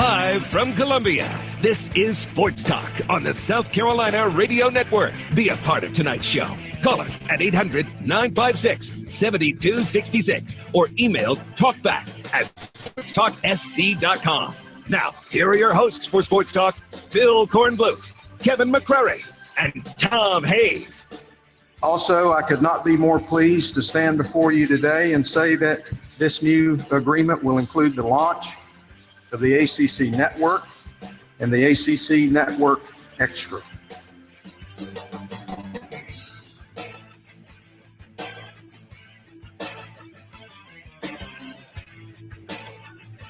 Live from Columbia, this is Sports Talk on the South Carolina Radio Network. Be a part of tonight's show. Call us at 800-956-7266 or email talkback@sportstalksc.com. Now, here are your hosts for Sports Talk, Phil Kornbluth, Kevin McCrary, and Tom Hayes. Also, I could not be more pleased to stand before you today and say that this new agreement will include the launch of the ACC Network and the ACC Network Extra.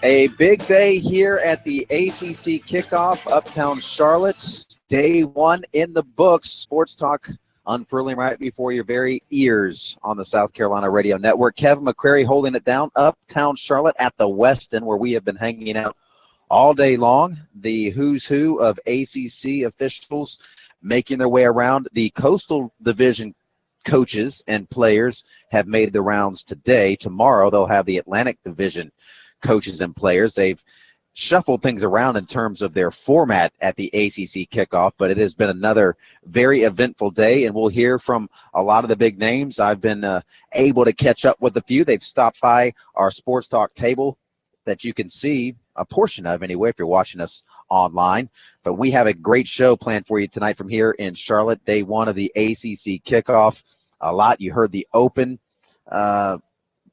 A big day here at the ACC kickoff, Uptown Charlotte. Day one in the books. Sports Talk unfurling right before your very ears on the South Carolina Radio Network. Kevin McCrary holding it down. Uptown Charlotte at the Westin, where we have been hanging out all day long. The who's who of ACC officials making their way around. The Coastal Division coaches and players have made the rounds today. Tomorrow they'll have the Atlantic Division coaches and players. They've shuffled things around in terms of their format at the ACC kickoff, but it has been another very eventful day, and we'll hear from a lot of the big names. I've been able to catch up with a few. They've stopped by our Sports Talk table that you can see a portion of anyway if you're watching us online. But we have a great show planned for you tonight from here in Charlotte, day one of the ACC kickoff. A lot. You heard the open. John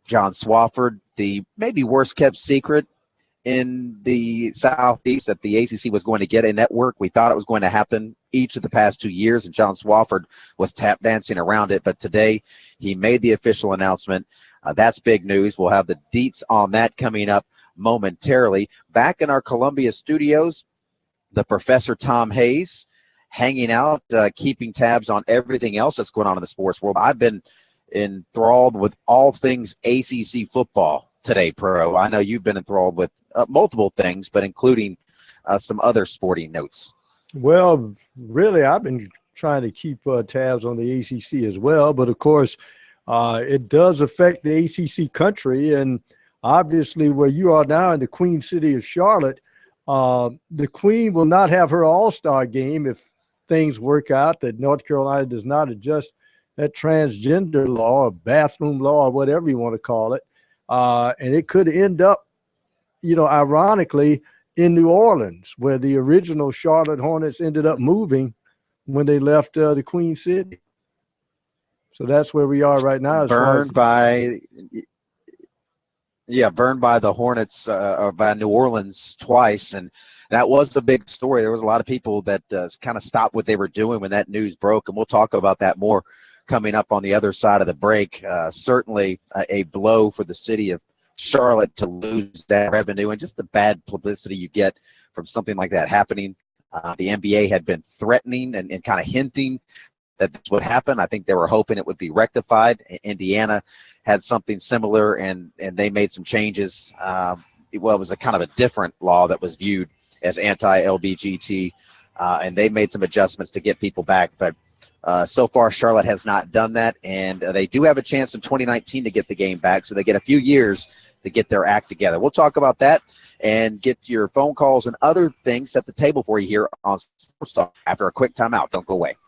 Swafford, the maybe worst kept secret in the Southeast, that the ACC was going to get a network. We thought it was going to happen each of the past 2 years, and John Swafford was tap dancing around it. But today he made the official announcement. That's big news. We'll have the deets on that coming up momentarily. Back in our Columbia studios, the Professor Tom Hayes hanging out, keeping tabs on everything else that's going on in the sports world. I've been enthralled with all things ACC football today, Pro. I know you've been enthralled with multiple things, but including some other sporting notes. Well, really, I've been trying to keep tabs on the ACC as well, but of course, it does affect the ACC country, and obviously where you are now in the Queen City of Charlotte, the Queen will not have her All-Star game if things work out that North Carolina does not adjust that transgender law or bathroom law or whatever you want to call it. And it could end up, ironically, in New Orleans, where the original Charlotte Hornets ended up moving when they left the Queen City. So that's where we are right now. Burned by the Hornets or by New Orleans twice, and that was the big story. There was a lot of people that kind of stopped what they were doing when that news broke, and we'll talk about that more coming up on the other side of the break. Certainly a blow for the city of Charlotte to lose that revenue and just the bad publicity you get from something like that happening. The NBA had been threatening and kind of hinting that this would happen. I think they were hoping it would be rectified. Indiana had something similar, and they made some changes. It was a kind of a different law that was viewed as anti-LBGT, and they made some adjustments to get people back. But so far, Charlotte has not done that, and they do have a chance in 2019 to get the game back, so they get a few years to get their act together. We'll talk about that and get your phone calls and other things at the table for you here on Sports Talk after a quick timeout. Don't go away.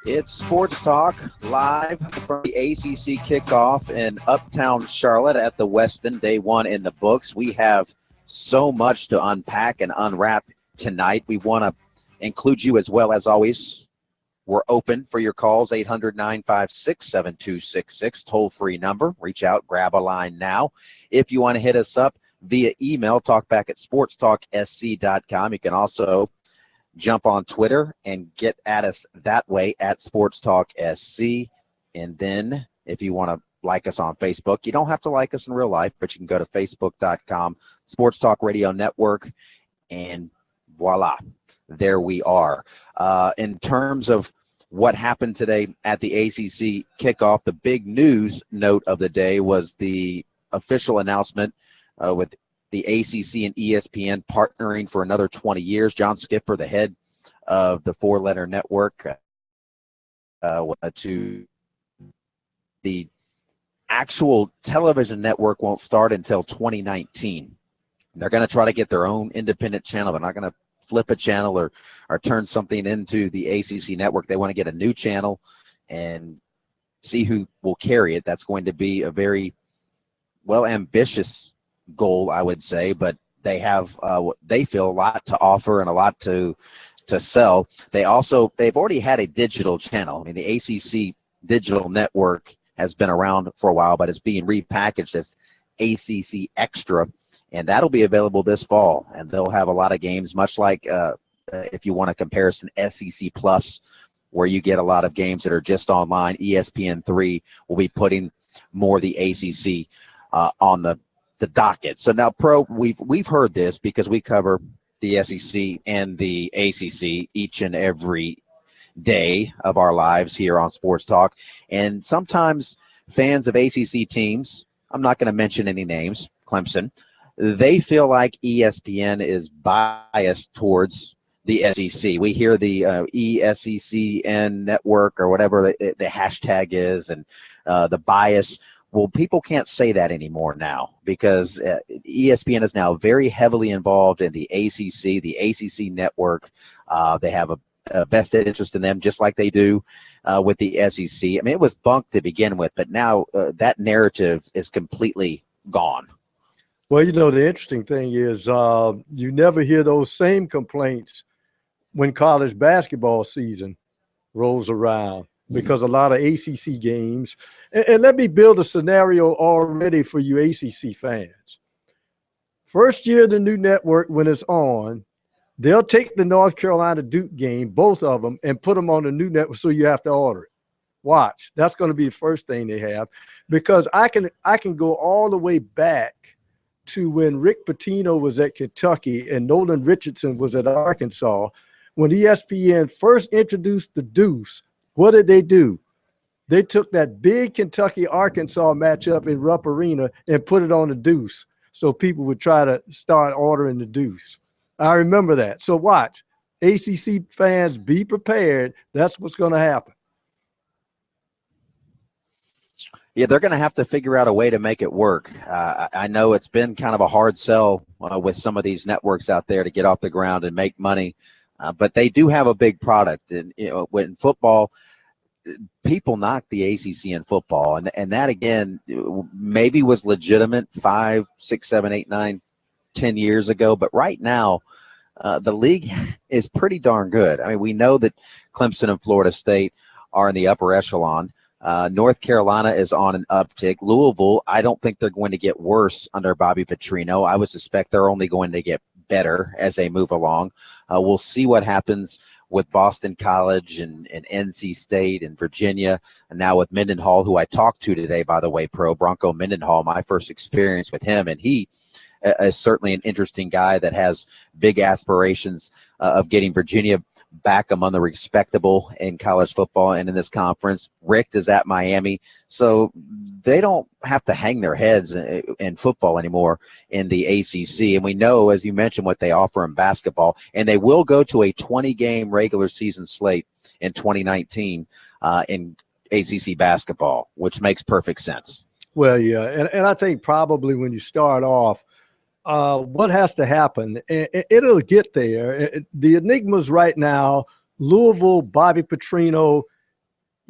It's Sports Talk live from the ACC kickoff in Uptown Charlotte at the Westin. Day one in the books. We have so much to unpack and unwrap tonight. We want to include you as well, as always. We're open for your calls, 800-956-7266, toll-free number. Reach out, grab a line now. If you want to hit us up via email, talkback@sportstalksc.com. You can also jump on Twitter and get at us that way at SportsTalk SC. And then if you want to like us on Facebook, you don't have to like us in real life, but you can go to facebook.com, Sports Talk Radio Network, and voila, there we are. In terms of what happened today at the ACC kickoff, the big news note of the day was the official announcement with the ACC and ESPN partnering for another 20 years. John Skipper, the head of the four-letter network, to the actual television network won't start until 2019. They're going to try to get their own independent channel. They're not going to flip a channel or turn something into the ACC network. They want to get a new channel and see who will carry it. That's going to be a very, ambitious goal, I would say, but they have they feel a lot to offer and a lot to sell. They've already had a digital channel. I mean, the ACC digital network has been around for a while, but it's being repackaged as ACC Extra, and that'll be available this fall. And they'll have a lot of games, much like if you want a comparison, SEC Plus, where you get a lot of games that are just online. ESPN3 will be putting more of the ACC on the docket. So now, Pro, we've heard this because we cover the SEC and the ACC each and every day of our lives here on Sports Talk. And sometimes fans of ACC teams, I'm not going to mention any names, Clemson, they feel like ESPN is biased towards the SEC. We hear the ESECN network or whatever the hashtag is, and the bias. Well, people can't say that anymore now because ESPN is now very heavily involved in the ACC network. They have a vested interest in them, just like they do with the SEC. I mean, it was bunk to begin with, but now that narrative is completely gone. Well, the interesting thing is you never hear those same complaints when college basketball season rolls around, because a lot of ACC games, and let me build a scenario already for you ACC fans. First year of the new network, when it's on, they'll take the North Carolina Duke game, both of them, and put them on the new network, so you have to order it. Watch. That's going to be the first thing they have, because I can go all the way back to when Rick Pitino was at Kentucky and Nolan Richardson was at Arkansas. When ESPN first introduced the Deuce, what did they do? They took that big Kentucky-Arkansas matchup in Rupp Arena and put it on the Deuce, so people would try to start ordering the Deuce. I remember that. So watch. ACC fans, be prepared. That's what's going to happen. Yeah, they're going to have to figure out a way to make it work. I know it's been kind of a hard sell with some of these networks out there to get off the ground and make money, but they do have a big product. And in football, people knock the ACC in football, and that again maybe was legitimate 5, 6, 7, 8, 9, 10 years ago, but right now the league is pretty darn good. I mean, we know that Clemson and Florida State are in the upper echelon. North Carolina is on an uptick. Louisville, I don't think they're going to get worse under Bobby Petrino. I would suspect they're only going to get better as they move along. We'll see what happens with Boston College and NC State and Virginia, and now with Mendenhall, who I talked to today, by the way, Pro Bronco Mendenhall, my first experience with him, and he is certainly an interesting guy that has big aspirations of getting Virginia back among the respectable in college football and in this conference. Rick is at Miami, so they don't have to hang their heads in football anymore in the ACC. And we know, as you mentioned, what they offer in basketball, and they will go to a 20-game regular season slate in 2019 in ACC basketball, which makes perfect sense. Well, yeah, and I think probably when you start off, what has to happen, it'll get there. The enigmas right now, Louisville, Bobby Petrino,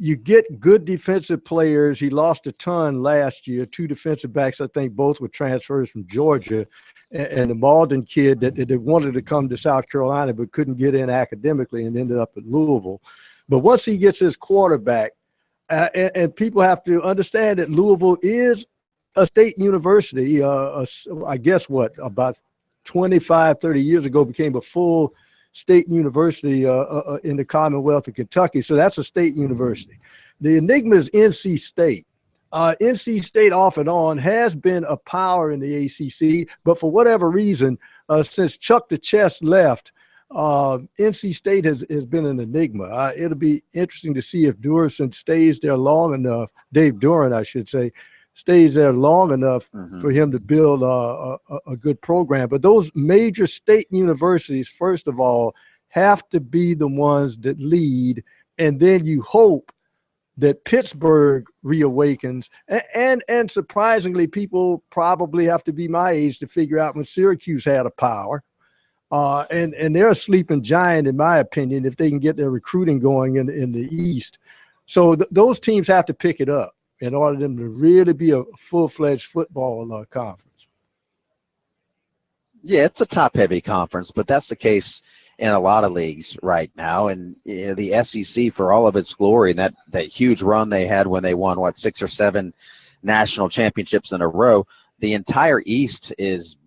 you get good defensive players. He lost a ton last year. 2 defensive backs, I think both were transfers from Georgia. And the Malden kid that wanted to come to South Carolina but couldn't get in academically and ended up at Louisville. But once he gets his quarterback, and people have to understand that Louisville is a state university. I guess about 25, 30 years ago became a full state university in the Commonwealth of Kentucky. So that's a state university. The enigma is NC State. NC State off and on has been a power in the ACC, but for whatever reason, since Chuck the Chess left, NC State has been an enigma. It'll be interesting to see if Durson stays there long enough, Dave Duran, I should say, stays there long enough for him to build a good program. But those major state universities, first of all, have to be the ones that lead, and then you hope that Pittsburgh reawakens. And surprisingly, people probably have to be my age to figure out when Syracuse had a power. And they're a sleeping giant, in my opinion, if they can get their recruiting going in the East. So those teams have to pick it up in order for them to really be a full-fledged football conference. Yeah, it's a top-heavy conference, but that's the case in a lot of leagues right now. And the SEC, for all of its glory, and that huge run they had when they won, 6 or 7 national championships in a row, the entire East is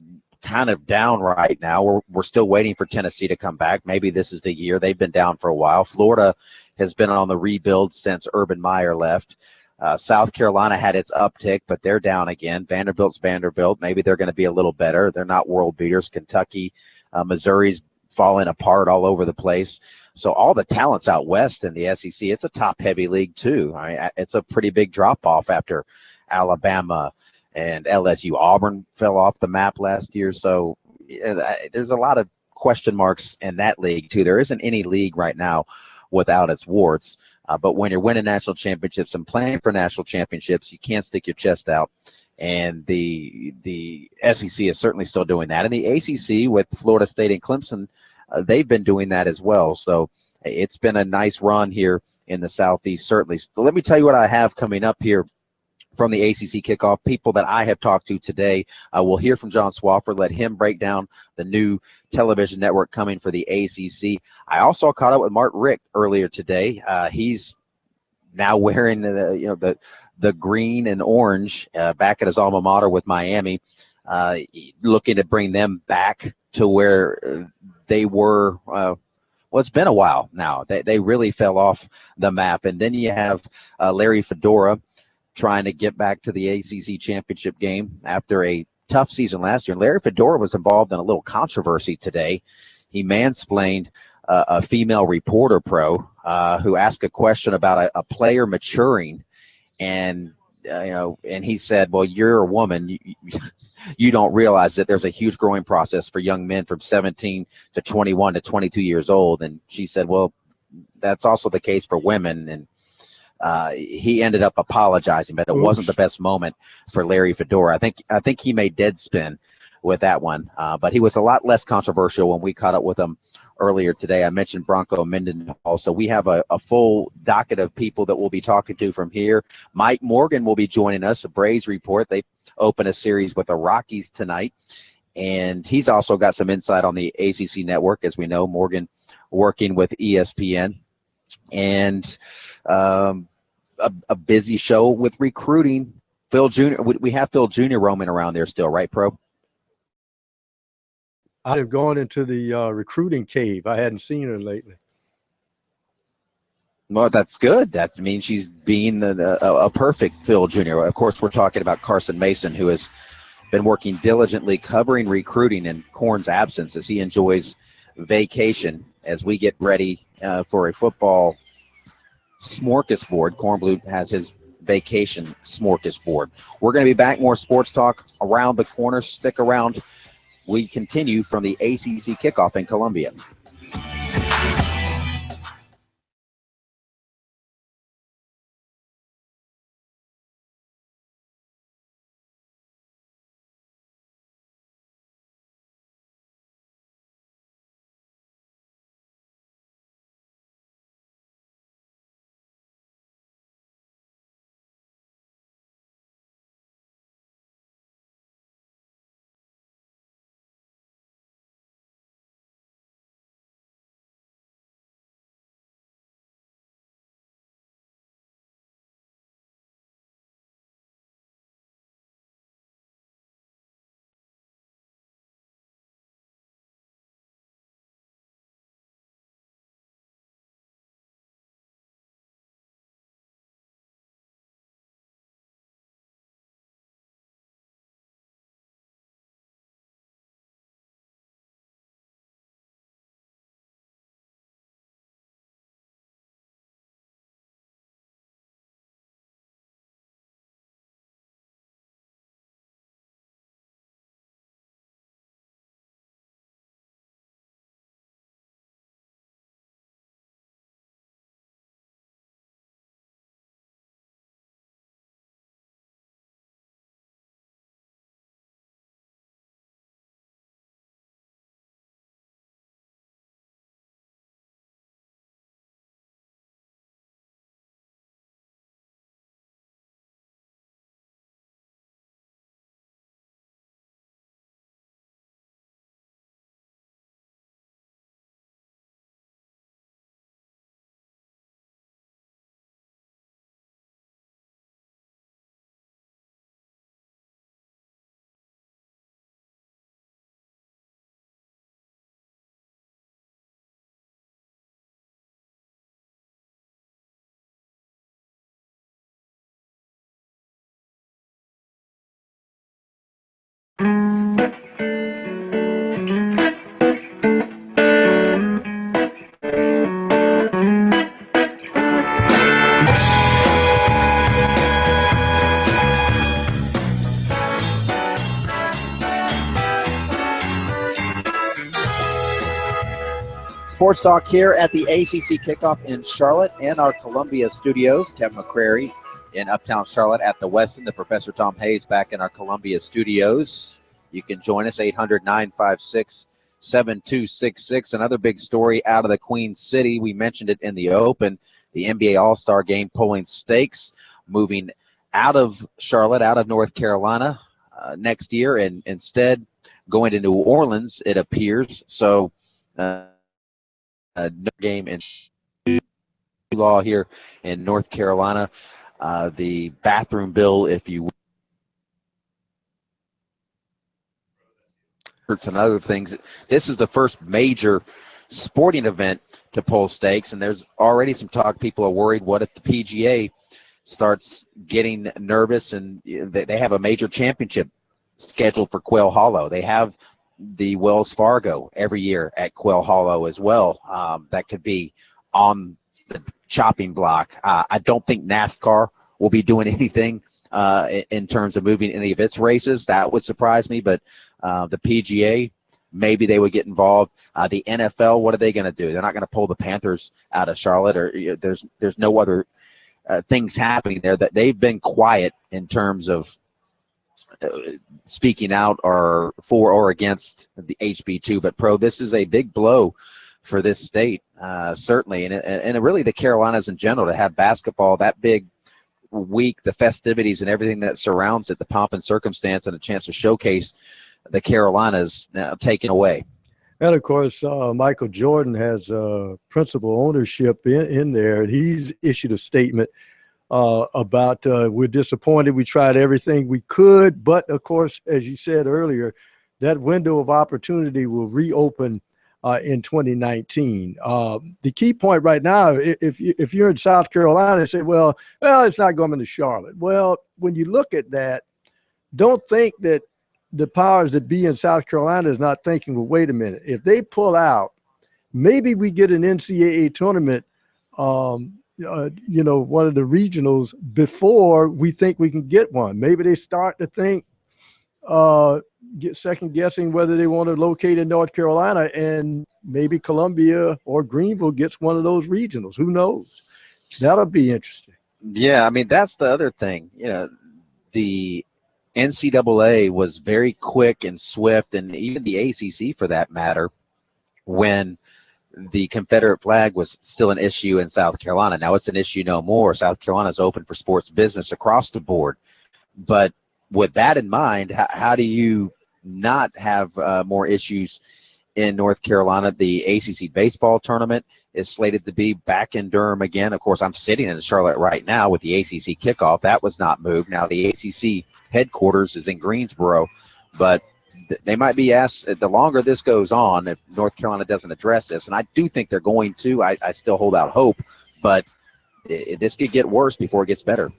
kind of down right now. We're still waiting for Tennessee to come back. Maybe this is the year. They've been down for a while. Florida has been on the rebuild since Urban Meyer left. South Carolina had its uptick, but they're down again. Vanderbilt's Vanderbilt. Maybe they're going to be a little better. They're not world beaters. Kentucky, Missouri's falling apart all over the place. So all the talent's out west in the SEC. It's a top-heavy league too. I mean, it's a pretty big drop-off after Alabama and LSU. Auburn fell off the map last year. So there's a lot of question marks in that league too. There isn't any league right now without its warts. But when you're winning national championships and playing for national championships, you can't stick your chest out. And the SEC is certainly still doing that. And the ACC with Florida State and Clemson, they've been doing that as well. So it's been a nice run here in the Southeast, certainly. But let me tell you what I have coming up here from the ACC kickoff. People that I have talked to today. We'll hear from John Swafford, let him break down the new television network coming for the ACC. I also caught up with Mark Richt earlier today. He's now wearing the green and orange back at his alma mater with Miami, looking to bring them back to where they were. Well, it's been a while now. They really fell off the map. And then you have Larry Fedora trying to get back to the ACC championship game after a tough season last year. And Larry Fedora was involved in a little controversy today. He mansplained a female reporter who asked a question about a player maturing. And, and he said, well, you're a woman. You don't realize that there's a huge growing process for young men from 17 to 21 to 22 years old. And she said, well, that's also the case for women. And he ended up apologizing, but it wasn't the best moment for Larry Fedora. I think he made Deadspin with that one, but he was a lot less controversial when we caught up with him earlier today. I mentioned Bronco Mendenhall, so we have a full docket of people that we'll be talking to from here. Mike Morgan will be joining us, a Braves report. They open a series with the Rockies tonight, and he's also got some insight on the ACC network. As we know, Morgan working with ESPN, and a busy show with recruiting. Phil Jr. We have Phil Jr. roaming around there still, right, Pro? I've gone into the recruiting cave. I hadn't seen her lately. Well, that's good. That means she's being a perfect Phil Jr. Of course, we're talking about Carson Mason, who has been working diligently covering recruiting in Corn's absence as he enjoys vacation as we get ready for a football smorgasbord. Cornblue has his vacation smorgasbord. We're going to be back. More sports talk around the corner. Stick around. We continue from the ACC kickoff in Columbia. Sports Talk here at the ACC Kickoff in Charlotte and our Columbia studios. Kevin McCrary in Uptown Charlotte at the Westin. The Professor Tom Hayes back in our Columbia studios. You can join us, 800-956-7266. Another big story out of the Queen City. We mentioned it in the open. The NBA All-Star Game polling stakes moving out of Charlotte, out of North Carolina next year, and instead going to New Orleans, it appears. So game in law here in North Carolina. The bathroom bill, if you will, and other things. This is the first major sporting event to pull stakes, and there's already some talk. People are worried, what if the PGA starts getting nervous, and they have a major championship scheduled for Quail Hollow. They have the Wells Fargo every year at Quail Hollow as well. That could be on the chopping block. I don't think NASCAR will be doing anything in terms of moving any of its races. That would surprise me, but the PGA, maybe they would get involved. The NFL, what are they going to do? They're not going to pull the Panthers out of Charlotte, or there's no other things happening there. That they've been quiet in terms of speaking out or for or against the HB2. But Pro, this is a big blow for this state, certainly, and really the Carolinas in general, to have basketball that big week, the festivities and everything that surrounds it, the pomp and circumstance, and a chance to showcase the Carolinas now taken away. And of course, Michael Jordan has principal ownership in there, and he's issued a statement about we're disappointed. We tried everything we could, but of course, as you said earlier, that window of opportunity will reopen in 2019. The key point right now, if you're in South Carolina and say, well, it's not going to Charlotte. Well, when you look at that, don't think that the powers that be in South Carolina is not thinking, well, wait a minute. If they pull out, maybe we get an NCAA tournament, one of the regionals before we think we can get one. Maybe they start to think, get second guessing whether they want to locate in North Carolina, and maybe Columbia or Greenville gets one of those regionals. Who knows? That'll be interesting. Yeah, I mean, that's the other thing. The NCAA was very quick and swift, and even the ACC for that matter, when the Confederate flag was still an issue in South Carolina. Now it's an issue no more. South Carolina is open for sports business across the board. But with that in mind, how do you not have more issues in North Carolina? The ACC baseball tournament is slated to be back in Durham again. Of course, I'm sitting in Charlotte right now with the ACC kickoff. That was not moved. Now the ACC headquarters is in Greensboro, but they might be asked, the longer this goes on, if North Carolina doesn't address this, and I do think they're going to, I still hold out hope, but this could get worse before it gets better.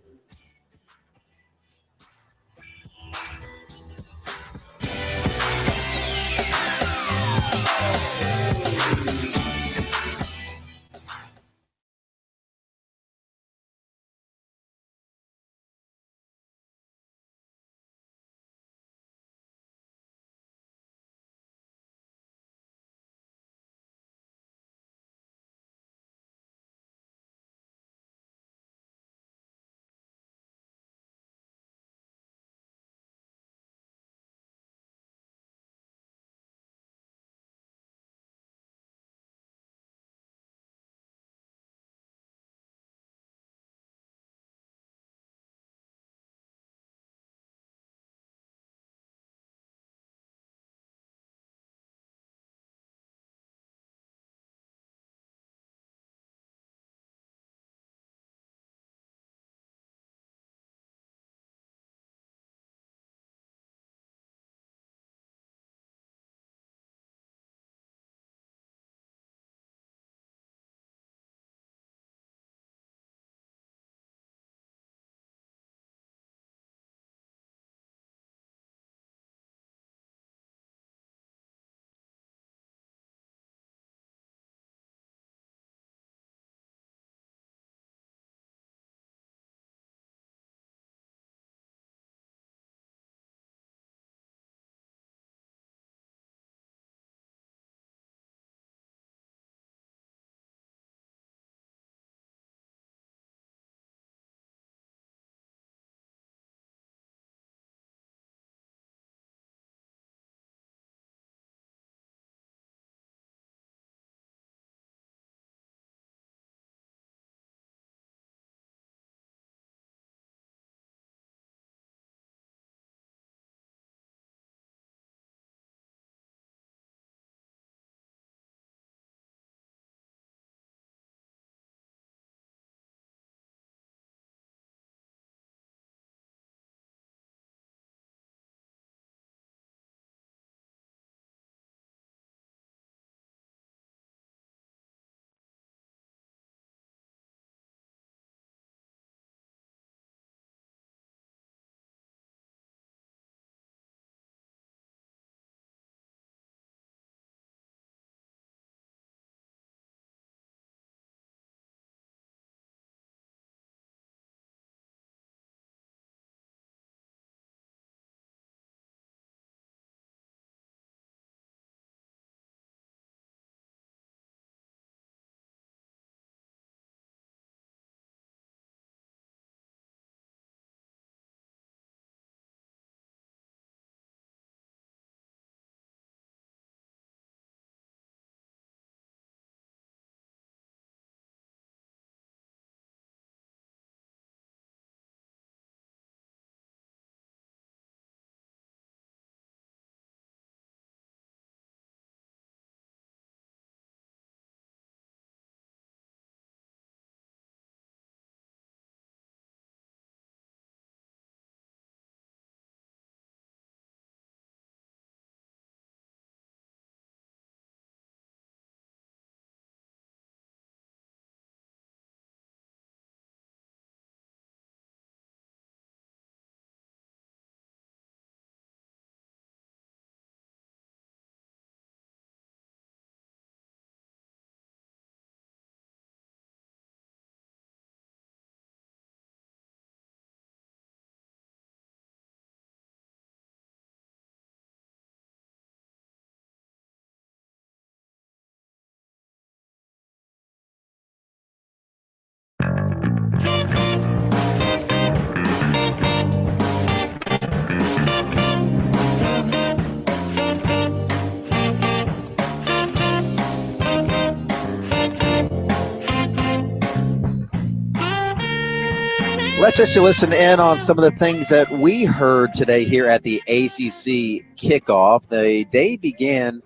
Let's just listen in on some of the things that we heard today here at the ACC kickoff. The day began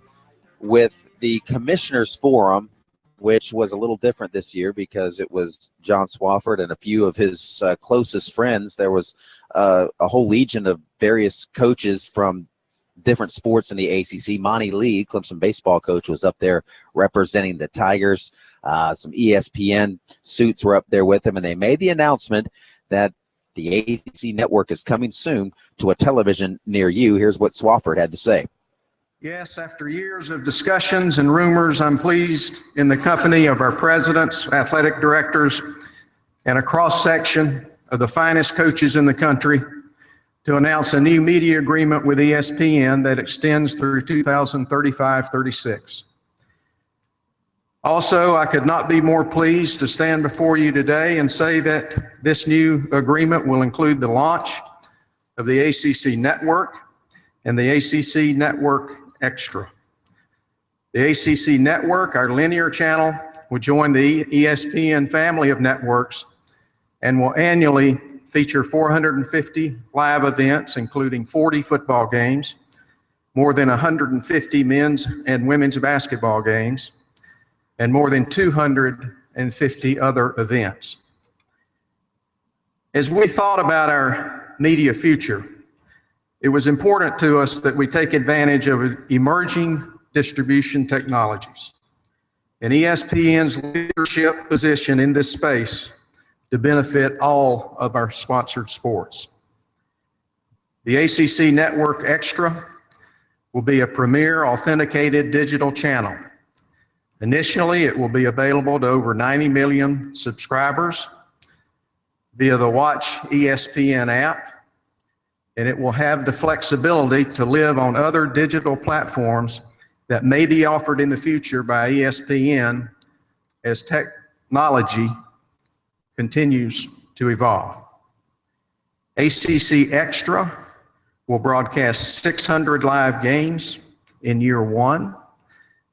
with the Commissioners Forum, which was a little different this year because it was John Swofford and a few of his closest friends. There was a whole legion of various coaches from different sports in the ACC. Monty Lee, Clemson baseball coach, was up there representing the Tigers. Some ESPN suits were up there with him, and they made the announcement that the ACC network is coming soon to a television near you. Here's what Swofford had to say. Yes, after years of discussions and rumors, I'm pleased in the company of our presidents, athletic directors, and a cross-section of the finest coaches in the country to announce a new media agreement with ESPN that extends through 2035-36. Also, I could not be more pleased to stand before you today and say that this new agreement will include the launch of the ACC Network and the ACC Network Extra. The ACC Network, our linear channel, will join the ESPN family of networks and will annually feature 450 live events, including 40 football games, more than 150 men's and women's basketball games, and more than 250 other events. As we thought about our media future, it was important to us that we take advantage of emerging distribution technologies and ESPN's leadership position in this space to benefit all of our sponsored sports. The ACC Network Extra will be a premier authenticated digital channel. Initially, it will be available to over 90 million subscribers via the Watch ESPN app, and it will have the flexibility to live on other digital platforms that may be offered in the future by ESPN as technology continues to evolve. ACC Extra will broadcast 600 live games in year one,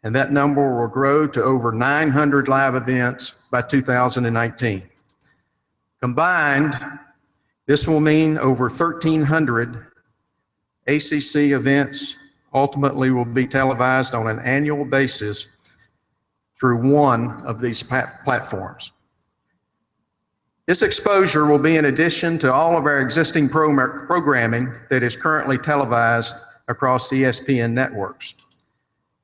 and that number will grow to over 900 live events by 2019. Combined, this will mean over 1,300 ACC events ultimately will be televised on an annual basis through one of these platforms. This exposure will be in addition to all of our existing programming that is currently televised across ESPN networks.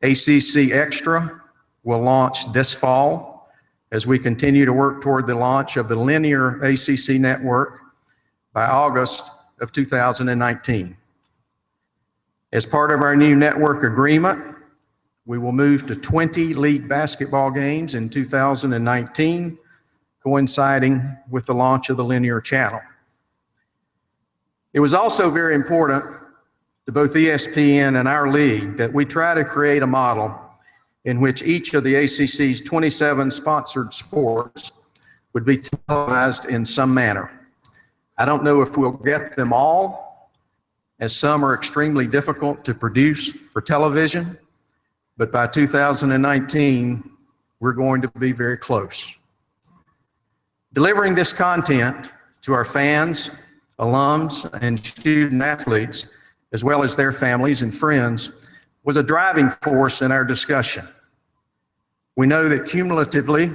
ACC Extra will launch this fall as we continue to work toward the launch of the linear ACC network by August of 2019. As part of our new network agreement, we will move to 20 league basketball games in 2019, coinciding with the launch of the linear channel. It was also very important to both ESPN and our league that we try to create a model in which each of the ACC's 27 sponsored sports would be televised in some manner. I don't know if we'll get them all, as some are extremely difficult to produce for television, but by 2019, we're going to be very close. Delivering this content to our fans, alums, and student athletes, as well as their families and friends, was a driving force in our discussion. We know that cumulatively,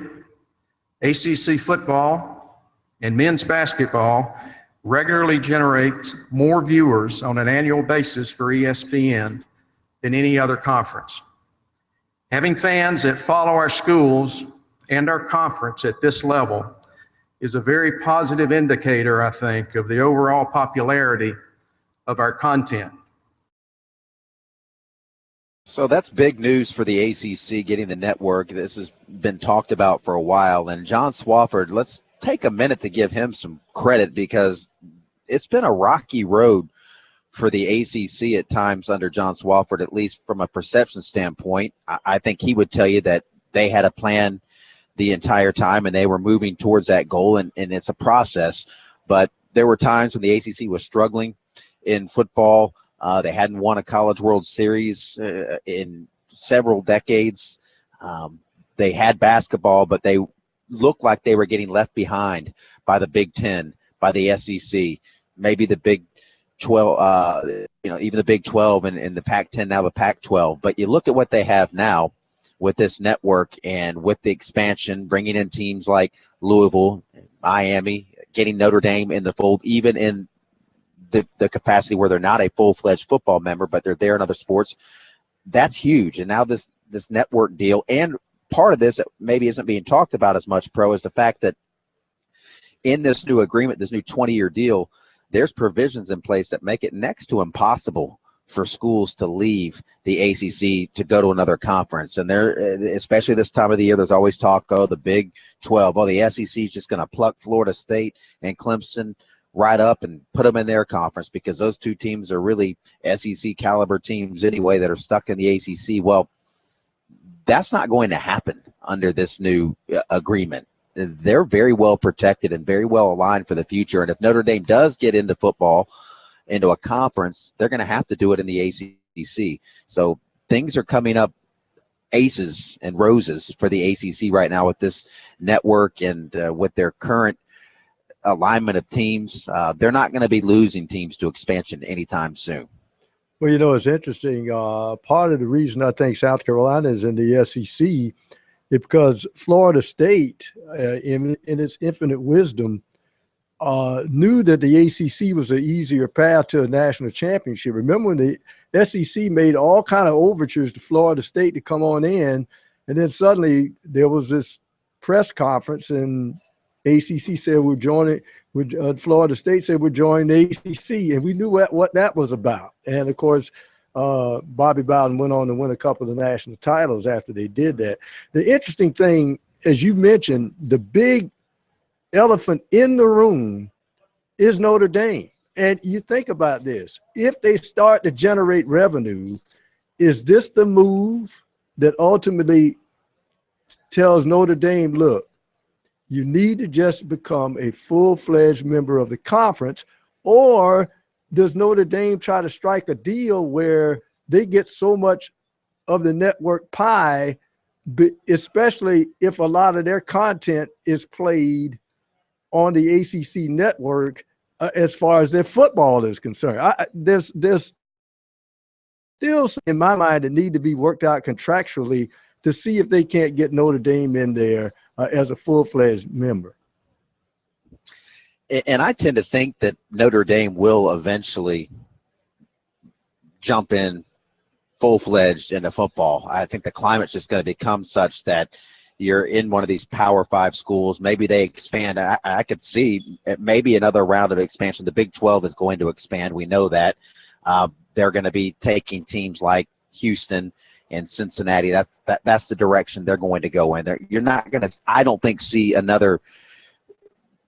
ACC football and men's basketball regularly generates more viewers on an annual basis for ESPN than any other conference. Having fans that follow our schools and our conference at this level is a very positive indicator, I think, of the overall popularity of our content. So that's big news for the ACC getting the network. This has been talked about for a while. And John Swofford, let's take a minute to give him some credit because it's been a rocky road for the ACC at times under John Swofford, at least from a perception standpoint. I think he would tell you that they had a plan the entire time and they were moving towards that goal, and it's a process. But there were times when the ACC was struggling in football. They hadn't won a College World Series in several decades. They had basketball, but they looked like they were getting left behind by the Big Ten, by the SEC, maybe the Big 12, even the Big 12 and the Pac-10, now the Pac-12. But you look at what they have now with this network and with the expansion, bringing in teams like Louisville, Miami, getting Notre Dame in the fold, even in the capacity where they're not a full-fledged football member, but they're there in other sports. That's huge. And now this network deal, and part of this that maybe isn't being talked about as much, Pro, is the fact that in this new agreement, this new 20-year deal, there's provisions in place that make it next to impossible for schools to leave the ACC to go to another conference. And there, especially this time of the year, there's always talk, the Big 12, the SEC is just going to pluck Florida State and Clemson right up and put them in their conference because those two teams are really SEC caliber teams anyway that are stuck in the ACC. Well, that's not going to happen under this new agreement. They're very well protected and very well aligned for the future. And if Notre Dame does get into football, into a conference, they're going to have to do it in the ACC. So things are coming up aces and roses for the ACC right now with this network and with their current alignment of teams. They're not going to be losing teams to expansion anytime soon. Well, it's interesting. Part of the reason I think South Carolina is in the SEC is because Florida State, in its infinite wisdom, knew that the ACC was an easier path to a national championship. Remember when the SEC made all kind of overtures to Florida State to come on in, and then suddenly there was this press conference, and ACC said we're joining. Florida State said we're joining the ACC, and we knew what that was about. And of course, Bobby Bowden went on to win a couple of national titles after they did that. The interesting thing, as you mentioned, the big elephant in the room is Notre Dame. And you think about this. If they start to generate revenue, is this the move that ultimately tells Notre Dame, look, you need to just become a full-fledged member of the conference? Or does Notre Dame try to strike a deal where they get so much of the network pie, especially if a lot of their content is played on the ACC network as far as their football is concerned? There's still, in my mind, that need to be worked out contractually to see if they can't get Notre Dame in there as a full-fledged member. And I tend to think that Notre Dame will eventually jump in full-fledged into football. I think the climate's just going to become such that you're in one of these Power 5 schools. Maybe they expand. I could see maybe another round of expansion. The Big 12 is going to expand. We know that. They're going to be taking teams like Houston and Cincinnati. That's the direction they're going to go in. You're not going to, I don't think, see another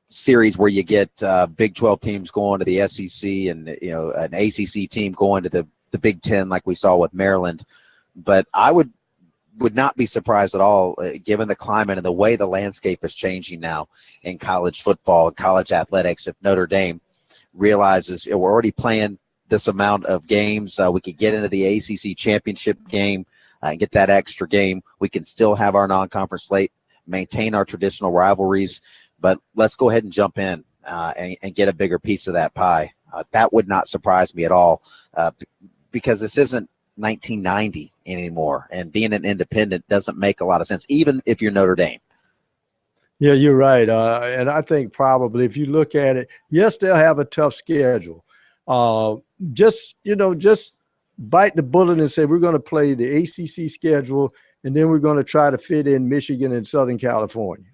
series where you get Big 12 teams going to the SEC and an ACC team going to the Big 10 like we saw with Maryland. But I would not be surprised at all, given the climate and the way the landscape is changing now in college football and college athletics, if Notre Dame realizes we're already playing this amount of games, we could get into the ACC championship game and get that extra game. We can still have our non-conference slate, maintain our traditional rivalries, but let's go ahead and jump in and get a bigger piece of that pie. That would not surprise me at all, because this isn't 1990 anymore, and being an independent doesn't make a lot of sense, even if you're Notre Dame. Yeah, you're right. And I think probably if you look at it, yes, they'll have a tough schedule. Just bite the bullet and say we're going to play the ACC schedule, and then we're going to try to fit in Michigan and Southern California.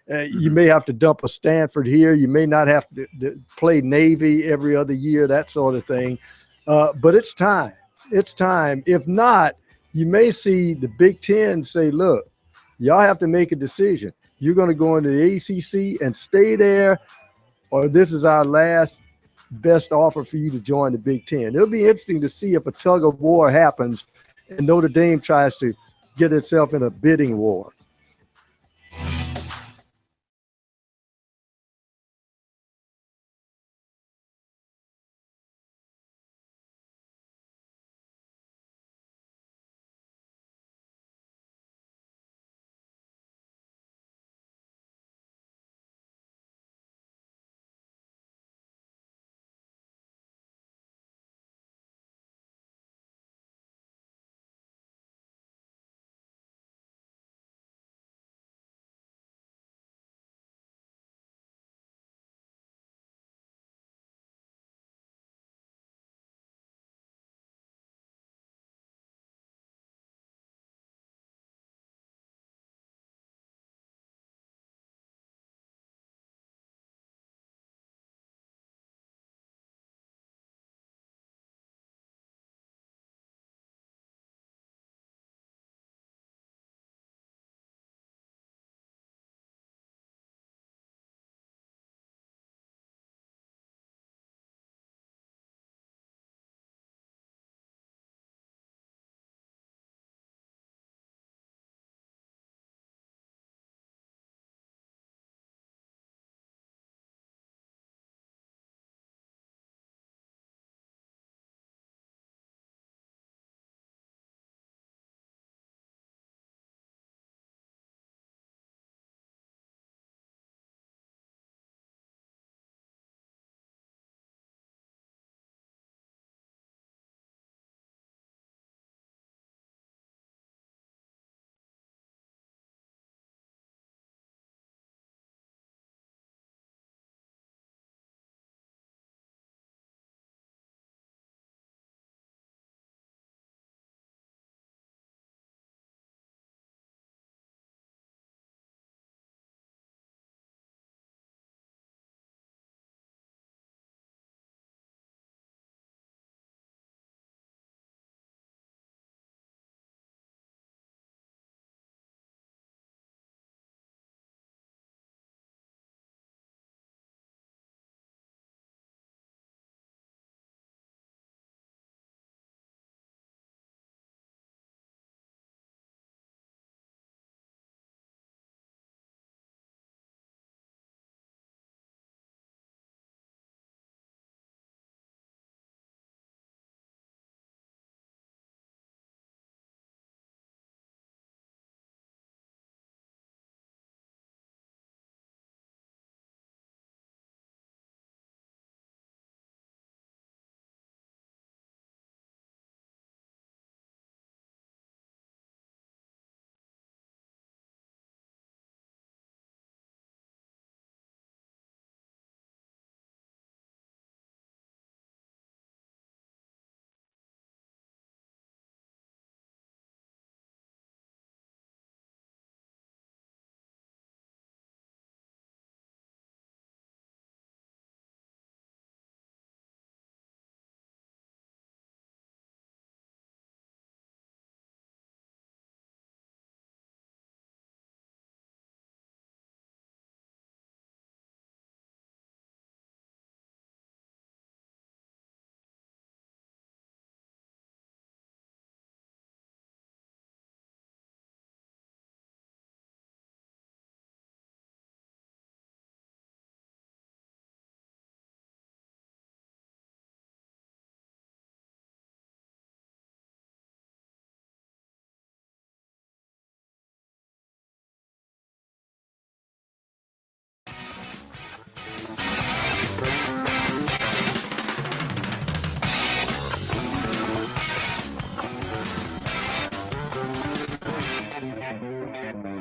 You may have to dump a Stanford here. You may not have to play Navy every other year, that sort of thing. But it's time. It's time. If not, you may see the Big Ten say, look, y'all have to make a decision. You're going to go into the ACC and stay there, or this is our last best offer for you to join the Big Ten. It'll be interesting to see if a tug of war happens and Notre Dame tries to get itself in a bidding war.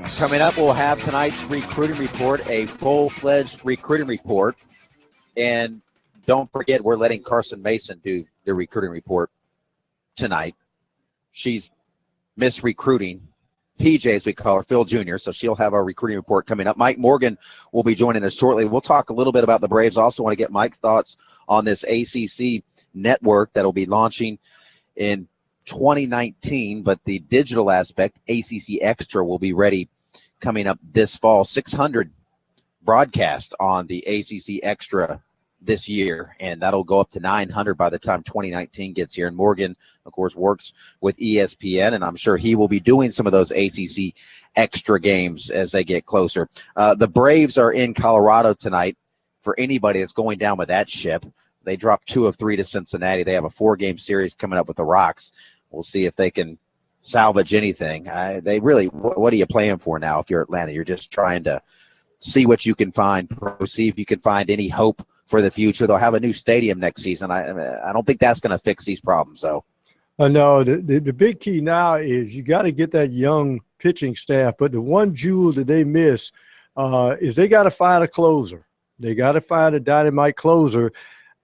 Coming up, we'll have tonight's recruiting report, a full-fledged recruiting report. And don't forget, we're letting Carson Mason do the recruiting report tonight. She's Miss Recruiting, PJ as we call her, Phil Jr., so she'll have our recruiting report coming up. Mike Morgan will be joining us shortly. We'll talk a little bit about the Braves. Also want to get Mike's thoughts on this ACC network that will be launching in 2019, but the digital aspect, ACC Extra, will be ready coming up this fall. 600 broadcast on the ACC Extra this year, and that'll go up to 900 by the time 2019 gets here. And Morgan, of course, works with ESPN, and I'm sure he will be doing some of those ACC Extra games as they get closer. The Braves are in Colorado tonight. For anybody that's going down with that ship, they dropped 2 of 3 to Cincinnati. They have a 4-game series coming up with the Rocks. We'll see if they can salvage anything. They really, what are you playing for now if you're Atlanta? You're just trying to see what you can find, see if you can find any hope for the future. They'll have a new stadium next season. I don't think that's going to fix these problems, though. No, the big key now is you got to get that young pitching staff. But the one jewel that they miss is they got to find a closer. They got to find a dynamite closer.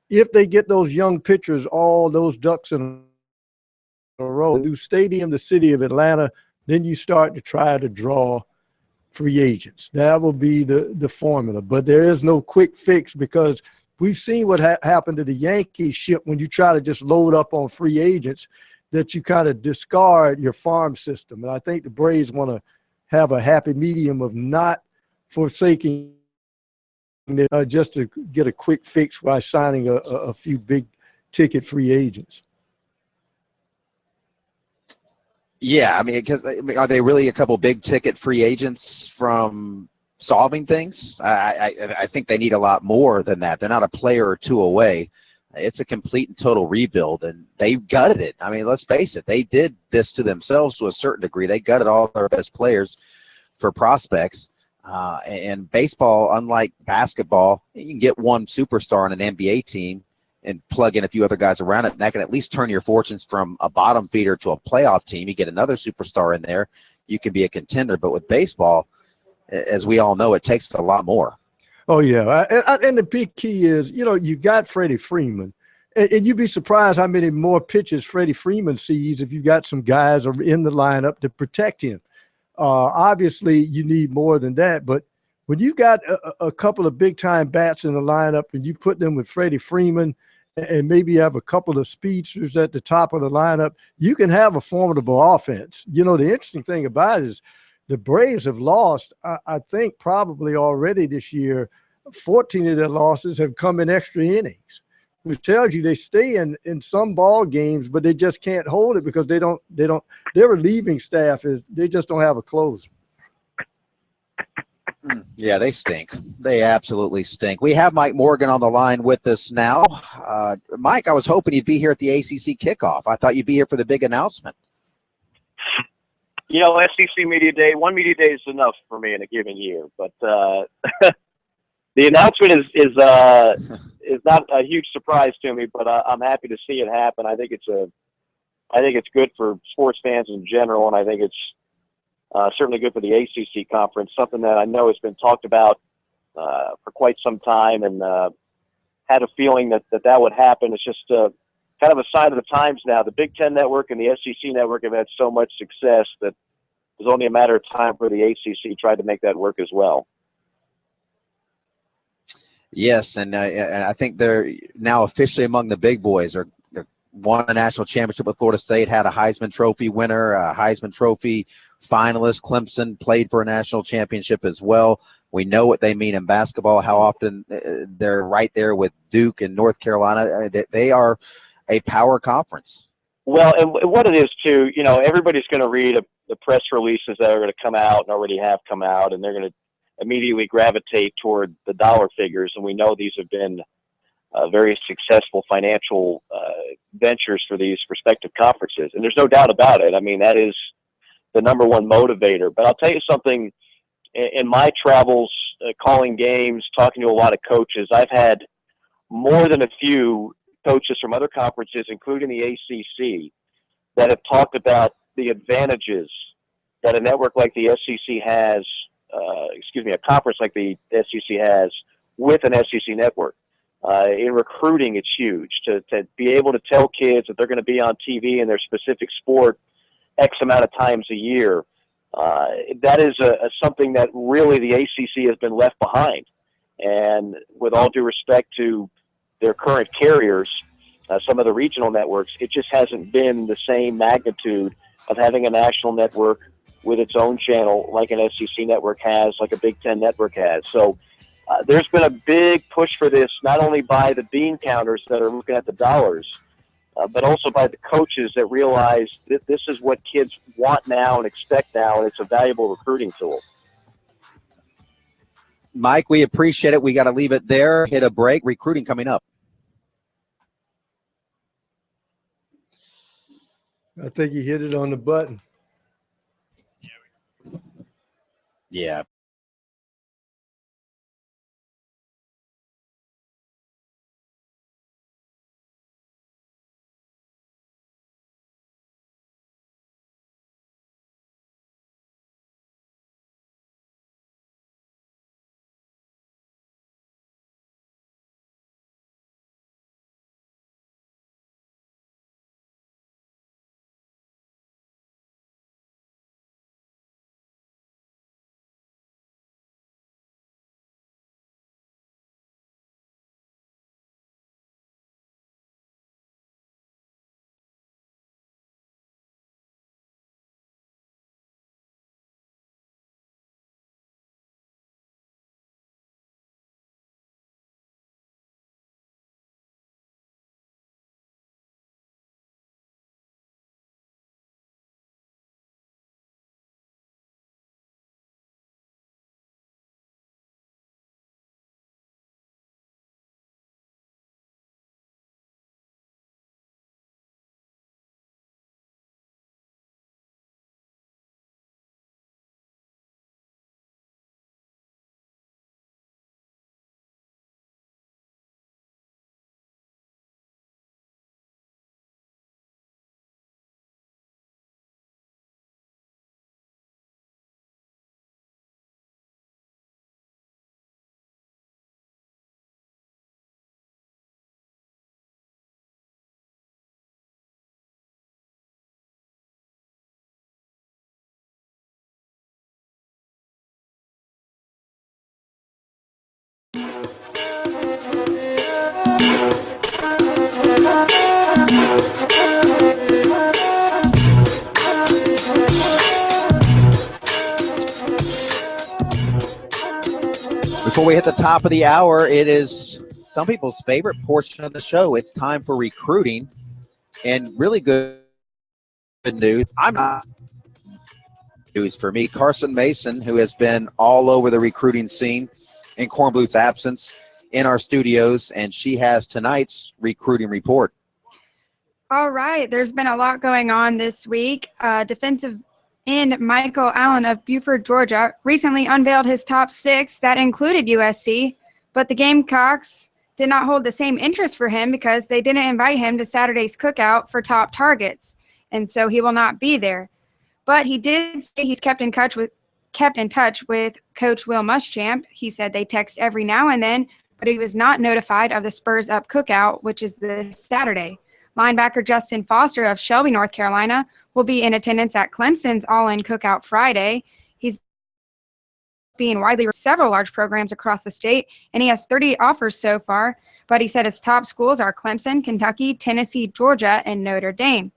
If they get those young pitchers, all those ducks in a row, new stadium, the city of Atlanta, then you start to try to draw free agents. That will be the formula. But there is no quick fix because we've seen what happened to the Yankees ship when you try to just load up on free agents, that you kind of discard your farm system. And I think the Braves want to have a happy medium of not forsaking just to get a quick fix by signing a few big ticket free agents. Yeah, I mean, because are they really a couple big ticket free agents from solving things? I think they need a lot more than that. They're not a player or two away. It's a complete and total rebuild, and they gutted it. I mean, let's face it, they did this to themselves to a certain degree. They gutted all their best players for prospects. And baseball, unlike basketball, you can get one superstar on an NBA team and plug in a few other guys around it, and that can at least turn your fortunes from a bottom feeder to a playoff team. You get another superstar in there, you can be a contender. But with baseball, as we all know, it takes a lot more. Oh, yeah. And the big key is, you got Freddie Freeman, and you'd be surprised how many more pitches Freddie Freeman sees if you got some guys in the lineup to protect him. Obviously, you need more than that, but when you got a couple of big-time bats in the lineup and you put them with Freddie Freeman and maybe have a couple of speedsters at the top of the lineup, you can have a formidable offense. The interesting thing about it is the Braves have lost, I think, probably already this year. 14 of their losses have come in extra innings, which tells you they stay in some ball games, but they just can't hold it because their relieving staff they just don't have a closer. Yeah, they stink. They absolutely stink. We have Mike Morgan on the line with us now. Mike, I was hoping you'd be here at the ACC kickoff. I thought you'd be here for the big announcement. SEC Media Day, one Media Day is enough for me in a given year. But the announcement is not a huge surprise to me, but I'm happy to see it happen. I think it's good for sports fans in general, and I think it's certainly good for the ACC conference, something that I know has been talked about for quite some time, and had a feeling that would happen. It's just kind of a sign of the times now. The Big Ten Network and the SEC Network have had so much success that it was only a matter of time for the ACC tried to make that work as well. Yes, and I think they're now officially among the big boys. They're won a national championship with Florida State, had a Heisman Trophy winner, a Heisman Trophy finalist. Clemson played for a national championship as well. We know what they mean in basketball, how often they're right there with Duke and North Carolina. They are a power conference. Well, and what it is, too, everybody's going to read the press releases that are going to come out and already have come out, and they're going to immediately gravitate toward the dollar figures. And we know these have been very successful financial ventures for these respective conferences. And there's no doubt about it. I mean, that is the number one motivator. But I'll tell you something, in my travels, calling games, talking to a lot of coaches, I've had more than a few coaches from other conferences, including the ACC, that have talked about the advantages that a network like the SEC has, a conference like the SEC has with an SEC network. In recruiting, it's huge to be able to tell kids that they're going to be on TV in their specific sport X amount of times a year. That is something that really the ACC has been left behind. And with all due respect to their current carriers, some of the regional networks, it just hasn't been the same magnitude of having a national network with its own channel like an SEC network has, like a Big Ten network has. So there's been a big push for this, not only by the bean counters that are looking at the dollars, but also by the coaches that realize that this is what kids want now and expect now, and it's a valuable recruiting tool. Mike, we appreciate it. We got to leave it there. Hit a break. Recruiting coming up. I think you hit it on the button. Yeah. Before we hit the top of the hour, it is some people's favorite portion of the show. It's time for recruiting, and really good news. I'm not news for me. Carson Mason, who has been all over the recruiting scene in Kornblut's absence, in our studios, and she has tonight's recruiting report. All right, there's been a lot going on this week. Defensive end Michael Allen of Buford, Georgia, recently unveiled his top 6 that included USC, but the Gamecocks did not hold the same interest for him because they didn't invite him to Saturday's cookout for top targets, and so he will not be there. But he did say he's kept in touch with Coach Will Muschamp. He said they text every now and then, but he was not notified of the Spurs Up cookout, which is this Saturday. Linebacker Justin Foster of Shelby, North Carolina, will be in attendance at Clemson's All-In Cookout Friday. He's being widely several large programs across the state, and he has 30 offers so far, but he said his top schools are Clemson, Kentucky, Tennessee, Georgia, and Notre Dame.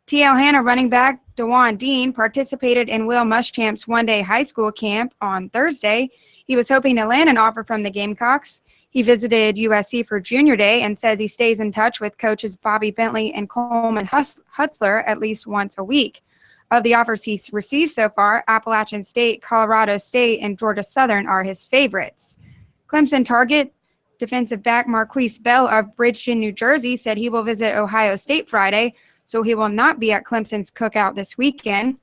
T.L. Hanna running back DeJuan Dean participated in Will Muschamp's one-day high school camp on Thursday. He was hoping to land an offer from the Gamecocks. He visited USC for Junior Day and says he stays in touch with coaches Bobby Bentley and Coleman Hutzler at least once a week. Of the offers he's received so far, Appalachian State, Colorado State, and Georgia Southern are his favorites. Clemson target defensive back Marquise Bell of Bridgeton, New Jersey, said he will visit Ohio State Friday, so he will not be at Clemson's cookout this weekend.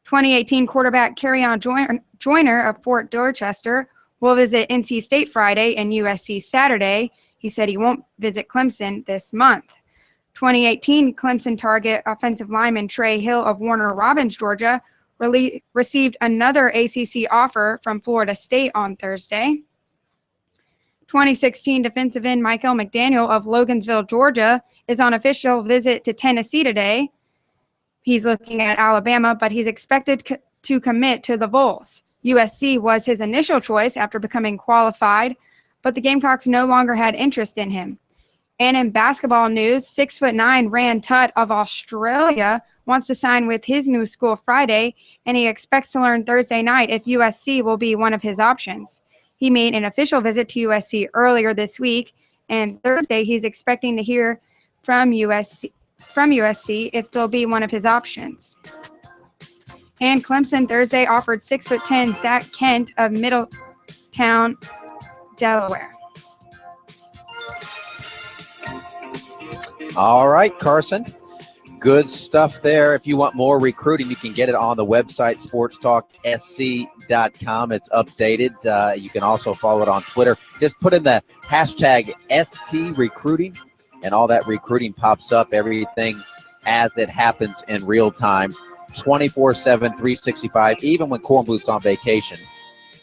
2018 quarterback Kerryon Joyner of Fort Dorchester will visit NC State Friday and USC Saturday. He said he won't visit Clemson this month. 2018 Clemson target offensive lineman Trey Hill of Warner Robins, Georgia, received another ACC offer from Florida State on Thursday. 2016 defensive end Michael McDaniel of Logan'sville, Georgia, is on official visit to Tennessee today. He's looking at Alabama, but he's expected to commit to the Vols. USC was his initial choice after becoming qualified, but the Gamecocks no longer had interest in him. And in basketball news, 6'9" Rand Tutt of Australia wants to sign with his new school Friday, and he expects to learn Thursday night if USC will be one of his options. He made an official visit to USC earlier this week, and Thursday he's expecting to hear from USC if they'll be one of his options. And Clemson Thursday offered 6'10" Zach Kent of Middletown, Delaware. All right, Carson. Good stuff there. If you want more recruiting, you can get it on the website, SportsTalkSC.com. It's updated. You can also follow it on Twitter. Just put in the hashtag STRecruiting, and all that recruiting pops up, everything as it happens in real time, 24/7, 365. Even when Kornblut's on vacation,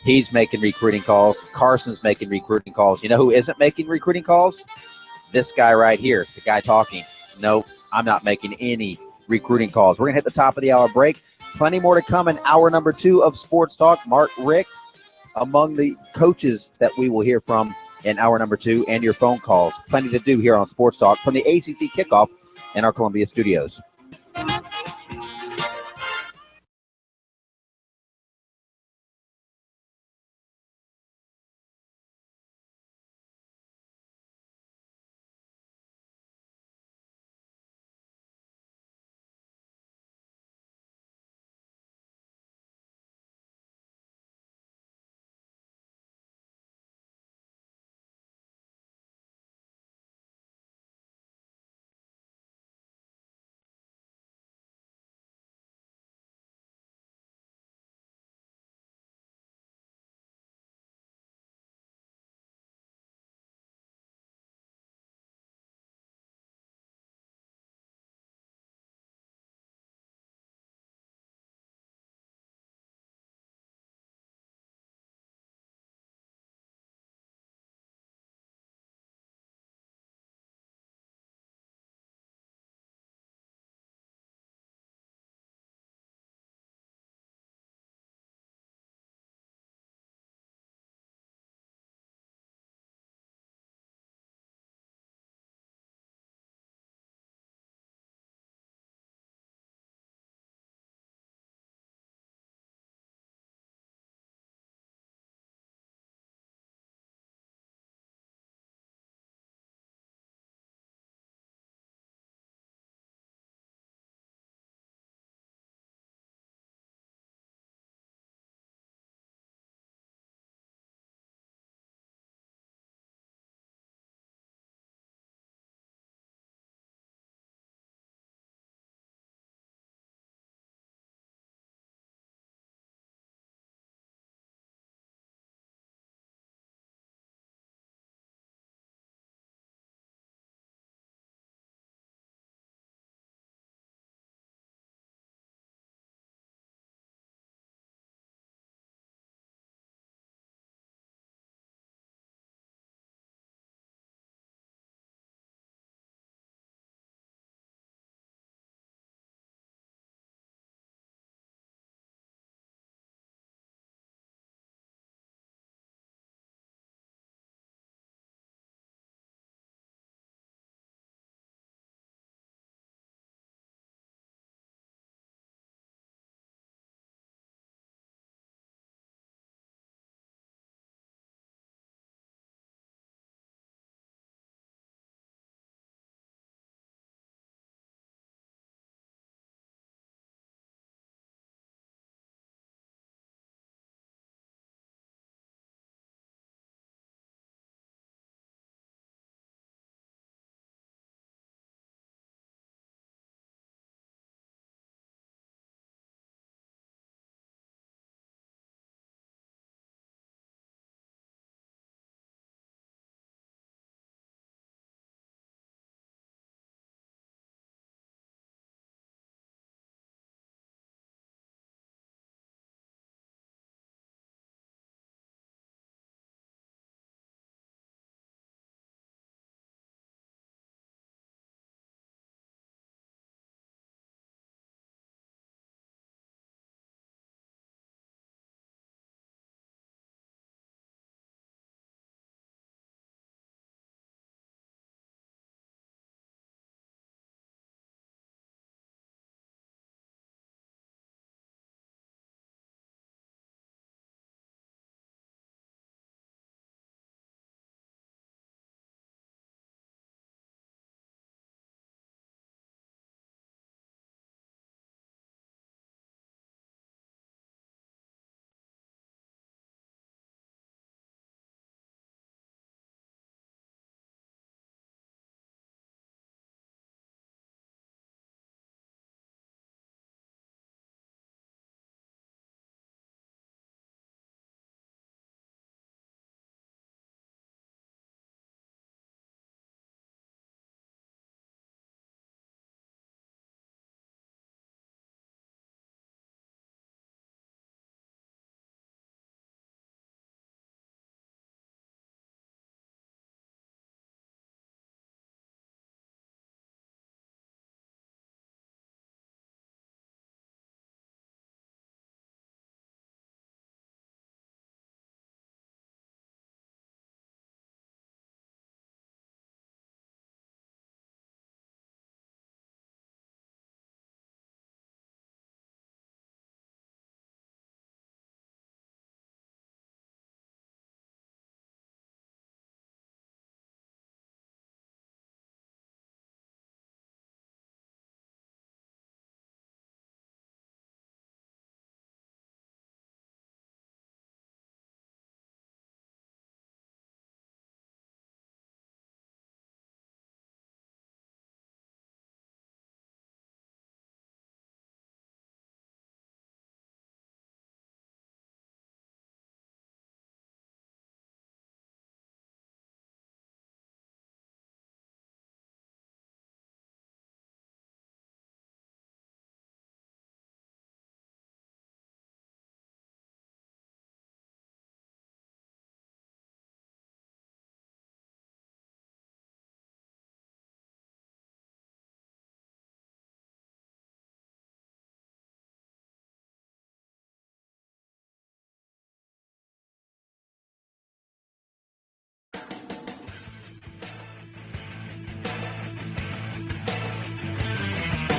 he's making recruiting calls. Carson's making recruiting calls. You know who isn't making recruiting calls? This guy right here, the guy talking. No, I'm not making any recruiting calls. We're going to hit the top of the hour break. Plenty more to come in hour number 2 of Sports Talk. Mark Richt among the coaches that we will hear from in hour number 2, and your phone calls. Plenty to do here on Sports Talk from the ACC kickoff in our Columbia studios.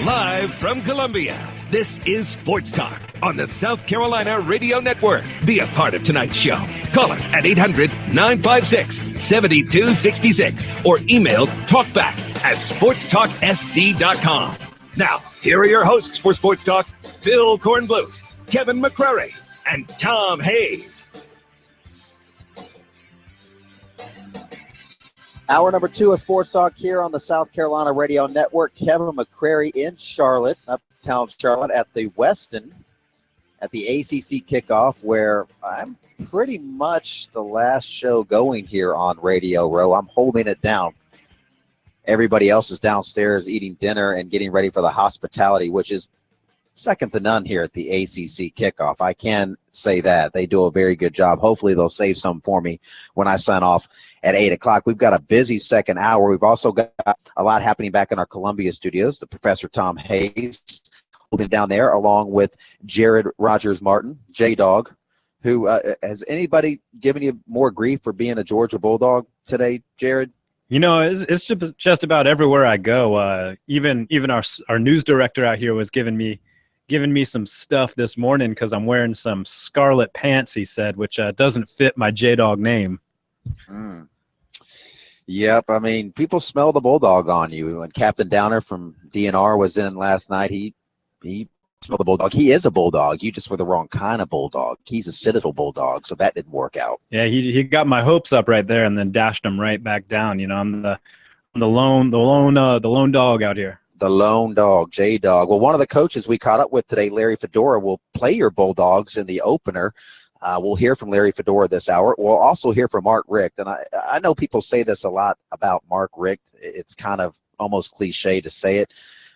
Live from Columbia, this is Sports Talk on the South Carolina Radio Network. Be a part of tonight's show. Call us at 800-956-7266 or email talkback@sportstalksc.com. Now, here are your hosts for Sports Talk, Phil Kornbluth, Kevin McCrary, and Tom Hayes. Hour number 2 of Sports Talk here on the South Carolina Radio Network. Kevin McCrary in Charlotte, uptown Charlotte at the Westin at the ACC kickoff, where I'm pretty much the last show going here on Radio Row. I'm holding it down. Everybody else is downstairs eating dinner and getting ready for the hospitality, which is second to none here at the ACC kickoff. I can say that. They do a very good job. Hopefully they'll save some for me when I sign off at 8 o'clock. We've got a busy second hour. We've also got a lot happening back in our Columbia studios. The Professor Tom Hayes holding down there, along with Jared Rogers-Martin, J-Dog, who has anybody given you more grief for being a Georgia Bulldog today, Jared? You know, it's just about everywhere I go. Even our news director out here was giving me some stuff this morning because I'm wearing some scarlet pants, he said, which doesn't fit my J-Dog name. Yep, I mean, people smell the Bulldog on you. When Captain Downer from DNR was in last night, he smelled the Bulldog. He is a Bulldog. You just were the wrong kind of Bulldog. He's a Citadel Bulldog, so that didn't work out. Yeah, he got my hopes up right there and then dashed them right back down. You know, I'm the lone dog out here. The lone dog, J-Dog. Well, one of the coaches we caught up with today, Larry Fedora, will play your Bulldogs in the opener. We'll hear from Larry Fedora this hour. We'll also hear from Mark Richt. And I know people say this a lot about Mark Richt. It's kind of almost cliche to say it.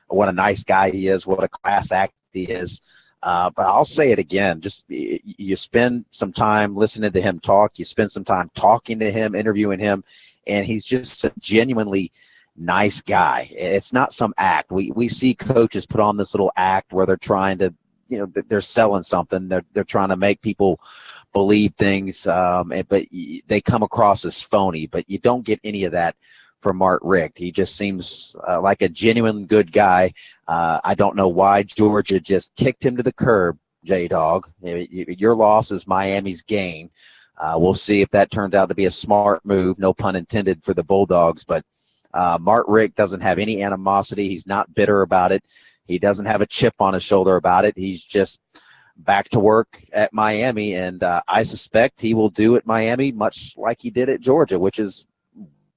What a nice guy he is. What a class act he is. But I'll say it again. Just you spend some time listening to him talk. You spend some time talking to him, interviewing him. And he's just a genuinely nice guy. It's not some act. We see coaches put on this little act where they're trying to, they're selling something. They're trying to make people believe things, but they come across as phony. But you don't get any of that from Mark Richt. He just seems like a genuine good guy. I don't know why Georgia just kicked him to the curb, J-Dog. Your loss is Miami's gain. We'll see if that turns out to be a smart move, no pun intended, for the Bulldogs. But Mark Richt doesn't have any animosity. He's not bitter about it. He doesn't have a chip on his shoulder about it. He's just back to work at Miami, and I suspect he will do at Miami much like he did at Georgia, which is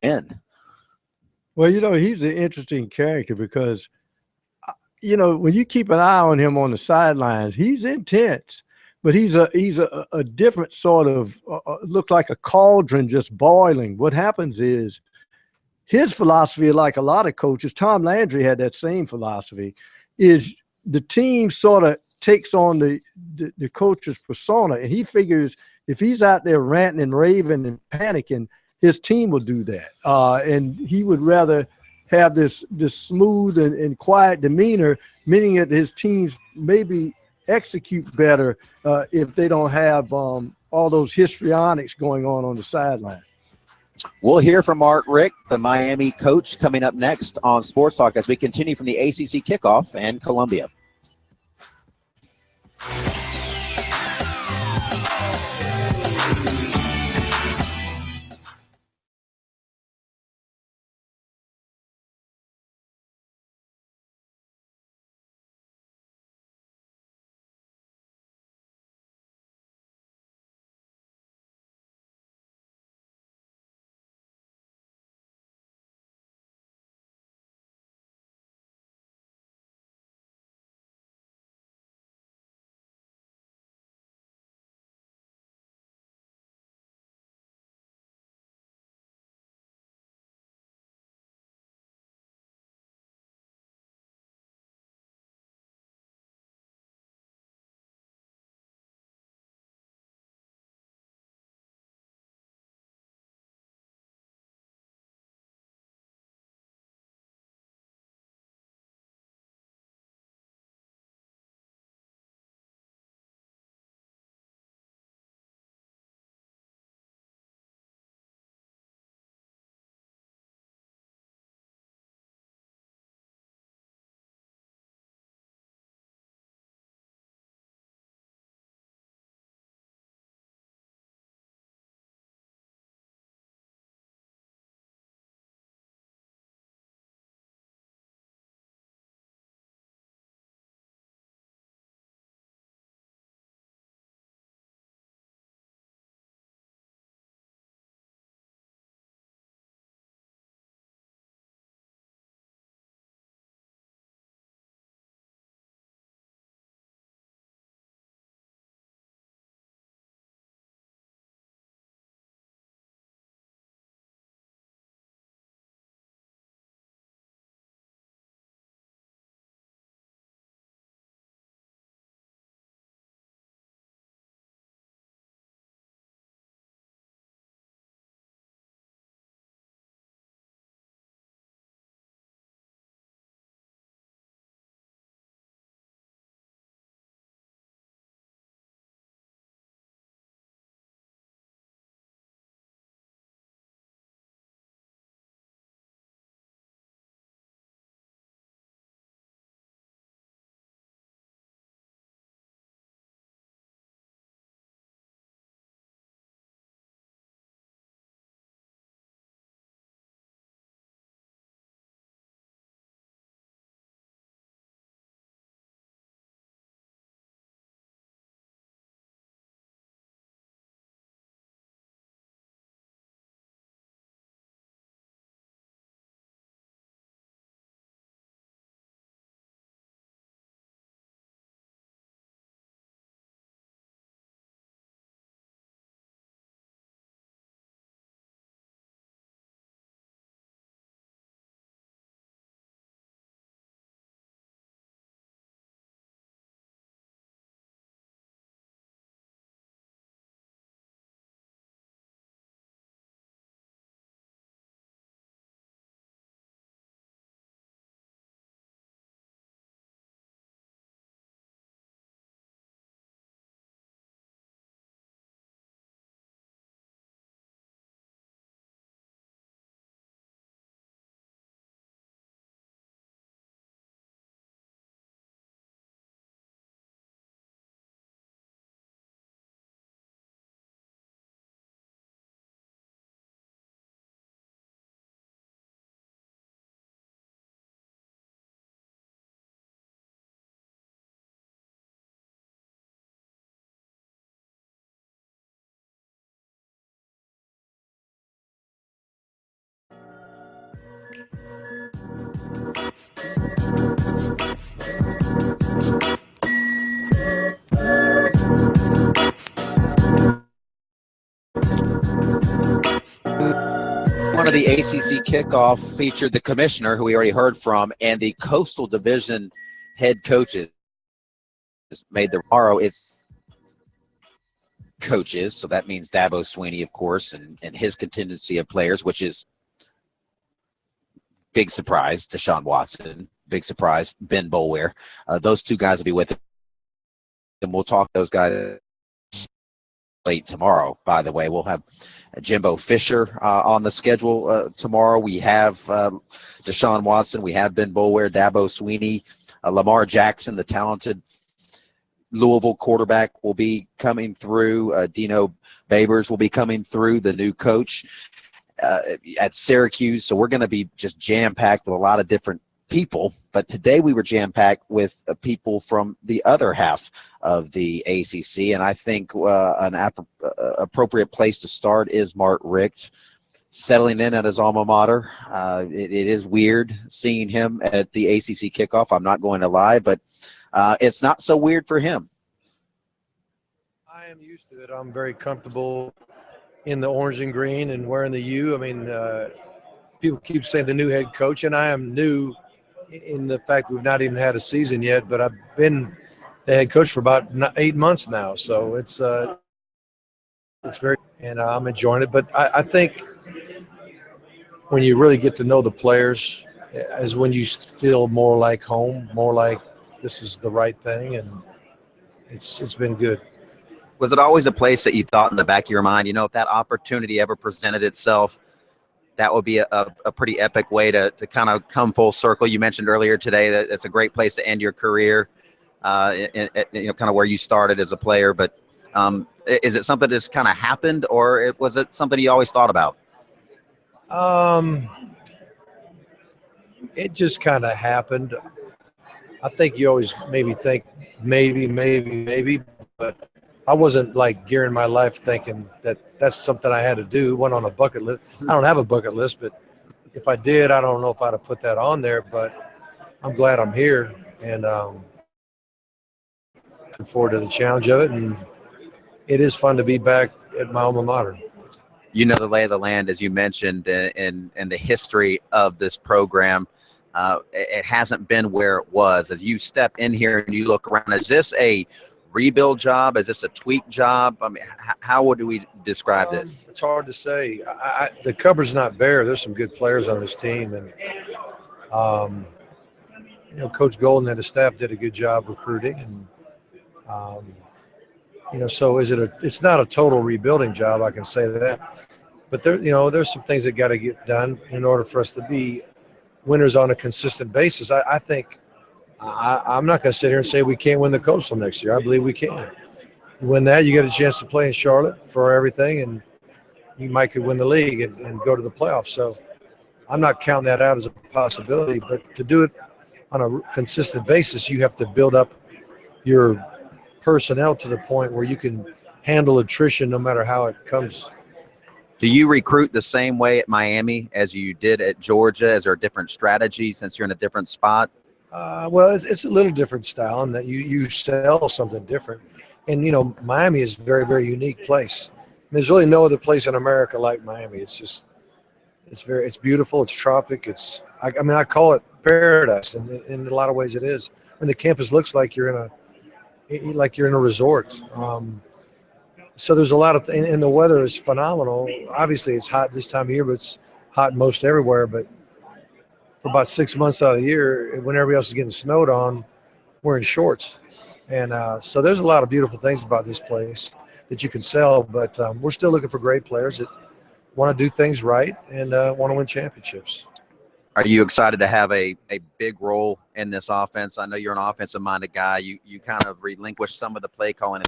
win. Well, he's an interesting character because, when you keep an eye on him on the sidelines, he's intense, but he's a different sort of looks like a cauldron just boiling. What happens is his philosophy, like a lot of coaches, Tom Landry had that same philosophy, is the team sort of takes on the coach's persona, and he figures if he's out there ranting and raving and panicking, his team will do that. And he would rather have this smooth and quiet demeanor, meaning that his teams maybe execute better if they don't have all those histrionics going on the sideline. We'll hear from Mark Richt, the Miami coach, coming up next on Sports Talk as we continue from the ACC kickoff and Columbia. one of the ACC kickoff featured the commissioner, who we already heard from, and the Coastal Division head coaches. Made the tomorrow. It's coaches, so that means Dabo Swinney, of course, and his contingency of players, which is big surprise. Deshaun Watson, big surprise. Ben Boulware. Those two guys will be with him, and we'll talk to those guys late tomorrow. By the way, we'll have Jimbo Fisher on the schedule tomorrow. We have Deshaun Watson. We have Ben Boulware, Dabo Swinney, Lamar Jackson, the talented Louisville quarterback, will be coming through. Dino Babers will be coming through, the new coach at Syracuse. So we're going to be just jam-packed with a lot of different people. But today we were jam-packed with people from the other half of the ACC. And I think an appropriate place to start is Mark Richt, settling in at his alma mater. It is weird seeing him at the ACC kickoff. I'm not going to lie, but it's not so weird for him. I am used to it. I'm very comfortable in the orange and green and wearing the U. I mean, people keep saying the new head coach, and I am new in the fact that we've not even had a season yet, but I've been the head coach for about 8 months now. So it's very, and I'm enjoying it. But I think when you really get to know the players is when you feel more like home, more like this is the right thing, and it's been good. Was it always a place that you thought in the back of your mind, you know, if that opportunity ever presented itself, that would be a pretty epic way to kind of come full circle? You mentioned earlier today that it's a great place to end your career, you know, kind of where you started as a player. But is it something that's kind of happened, or was it something you always thought about? It just kind of happened. I think you always maybe think maybe, but I wasn't like gearing my life thinking that that's something I had to do. It went on a bucket list. I don't have a bucket list, but if I did, I don't know if I'd have put that on there, but I'm glad I'm here, and looking forward to the challenge of it. And it is fun to be back at my alma mater. You know the lay of the land, as you mentioned, in the history of this program. It hasn't been where it was. As you step in here and you look around, is this a rebuild job? Is this a tweak job? I mean, how would we describe this? It's hard to say. The cupboard's not bare. There's some good players on this team, and you know, Coach Golden and his staff did a good job recruiting, and you know, so it's not a total rebuilding job, I can say that, but there's some things that got to get done in order for us to be winners on a consistent basis. I think I'm not going to sit here and say we can't win the Coastal next year. I believe we can. You win that, you get a chance to play in Charlotte for everything, and you might could win the league and go to the playoffs. So I'm not counting that out as a possibility, but to do it on a consistent basis, you have to build up your personnel to the point where you can handle attrition no matter how it comes. Do you recruit the same way at Miami as you did at Georgia? Is there a different strategy since you're in a different spot? Well, it's a little different style in that you sell something different. And, you know, Miami is a very, very unique place. There's really no other place in America like Miami. It's beautiful. It's tropic. I call it paradise. And in a lot of ways it is. And the campus looks like you're in a resort. So there's a lot of and the weather is phenomenal. Obviously, it's hot this time of year, but it's hot most everywhere. But for about 6 months out of the year, when everybody else is getting snowed on, we're in shorts. And so there's a lot of beautiful things about this place that you can sell. But we're still looking for great players that want to do things right and want to win championships. Are you excited to have a big role in this offense? I know you're an offensive-minded guy. You kind of relinquished some of the play calling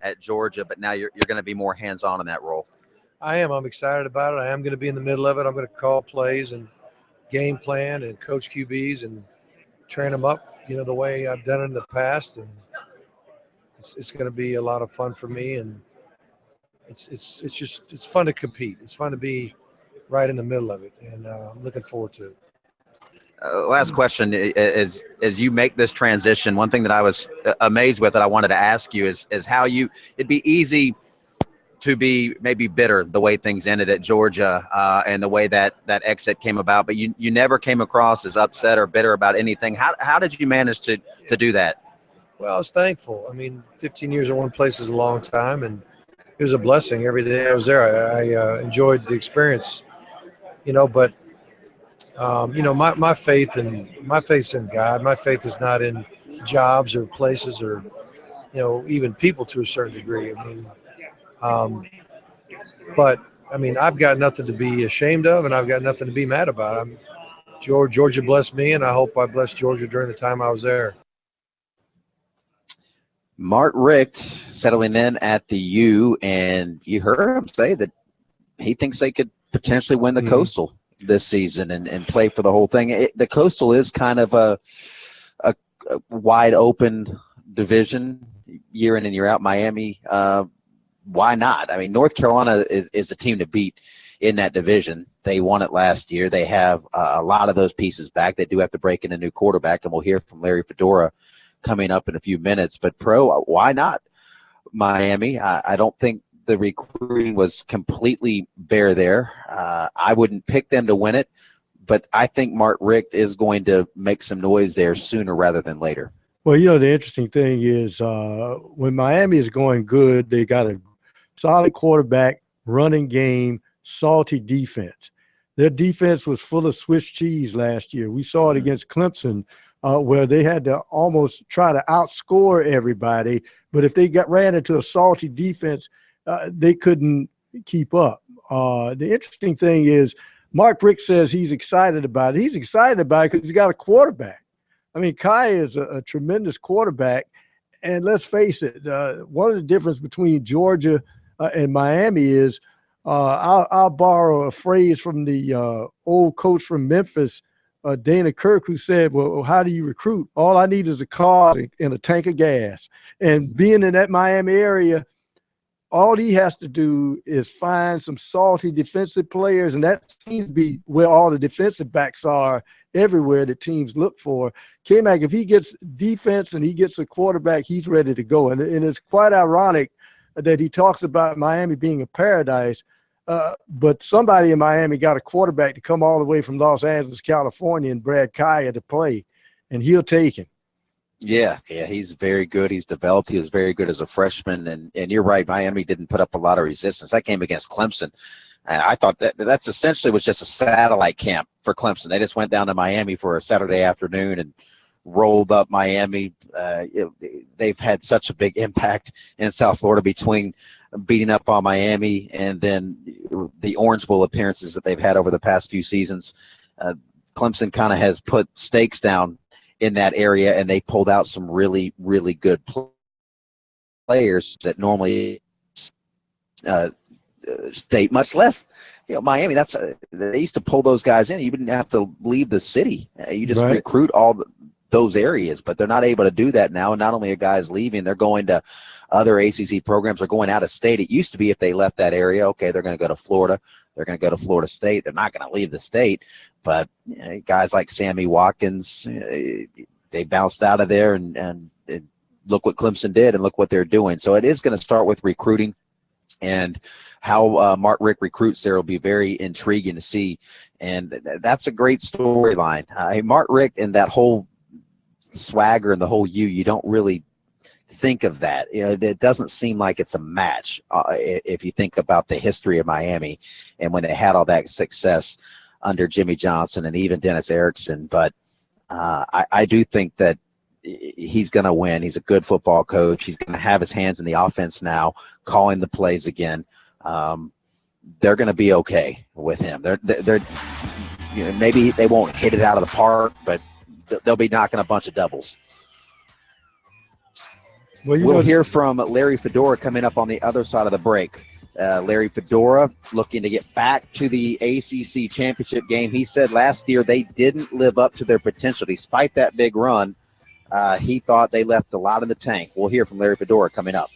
at Georgia, but now you're going to be more hands-on in that role. I am. I'm excited about it. I am going to be in the middle of it. I'm going to call plays and game plan and coach QBs and train them up, you know, the way I've done it in the past. And it's going to be a lot of fun for me. And it's fun to compete. It's fun to be right in the middle of it. And I'm looking forward to it. Last question is, as you make this transition, one thing that I was amazed with that I wanted to ask you is how it'd be easy to be maybe bitter the way things ended at Georgia and the way that exit came about, but you never came across as upset or bitter about anything. How did you manage to do that? Well, I was thankful. I mean, 15 years in one place is a long time, and it was a blessing every day I was there. I enjoyed the experience, but my faith's in God. My faith is not in jobs or places or, even people to a certain degree. I mean, but I've got nothing to be ashamed of, and I've got nothing to be mad about. Georgia blessed me, and I hope I blessed Georgia during the time I was there. Mark Richt settling in at the U, and you heard him say that he thinks they could potentially win the Coastal this season and play for the whole thing. The Coastal is kind of a wide open division year in and year out. Miami, why not? I mean, North Carolina is a team to beat in that division. They won it last year. They have a lot of those pieces back. They do have to break in a new quarterback, and we'll hear from Larry Fedora coming up in a few minutes. But why not Miami? I don't think the recruiting was completely bare there. I wouldn't pick them to win it, but I think Mark Richt is going to make some noise there sooner rather than later. Well, the interesting thing is when Miami is going good, they got a solid quarterback, running game, salty defense. Their defense was full of Swiss cheese last year. We saw it against Clemson, where they had to almost try to outscore everybody. But if they ran into a salty defense, they couldn't keep up. The interesting thing is Mark Richt says he's excited about it. He's excited about it because he's got a quarterback. I mean, Kai is a tremendous quarterback. And let's face it, one of the differences between Georgia and Miami is I'll borrow a phrase from the old coach from Memphis, Dana Kirk, who said, well, how do you recruit? All I need is a car and a tank of gas. And being in that Miami area, all he has to do is find some salty defensive players, and that seems to be where all the defensive backs are everywhere that teams look for. K-Mac, if he gets defense and he gets a quarterback, he's ready to go. And it's quite ironic that he talks about Miami being a paradise, but somebody in Miami got a quarterback to come all the way from Los Angeles, California, and Brad Kaya to play, and he'll take him. Yeah, he's very good. He's developed. He was very good as a freshman, and you're right, Miami didn't put up a lot of resistance. That game against Clemson, and I thought that's essentially was just a satellite camp for Clemson. They just went down to Miami for a Saturday afternoon and rolled up Miami. They've had such a big impact in South Florida between beating up on Miami and then the Orange Bowl appearances that they've had over the past few seasons. Clemson kind of has put stakes down in that area, and they pulled out some really, really good players that normally state, much less, Miami. They used to pull those guys in. You didn't have to leave the city. You just recruit all those areas, but they're not able to do that now. And not only are guys leaving, they're going to other ACC programs or going out of state. It used to be if they left that area, okay, they're going to go to Florida. They're going to go to Florida State. They're not going to leave the state. But guys like Sammy Watkins, they bounced out of there and look what Clemson did and look what they're doing. So it is going to start with recruiting, and how Mark Richt recruits there will be very intriguing to see. And that's a great storyline. Mark Richt and that whole swagger and the whole you don't really think of that. It doesn't seem like it's a match if you think about the history of Miami and when they had all that success under Jimmy Johnson and even Dennis Erickson. But I do think that he's going to win. He's a good football coach. He's going to have his hands in the offense now, calling the plays again. They're going to be okay with him. They're maybe they won't hit it out of the park, but they'll be knocking a bunch of doubles. Well, we'll hear from Larry Fedora coming up on the other side of the break. Larry Fedora looking to get back to the ACC championship game. He said last year they didn't live up to their potential. Despite that big run, he thought they left a lot in the tank. We'll hear from Larry Fedora coming up.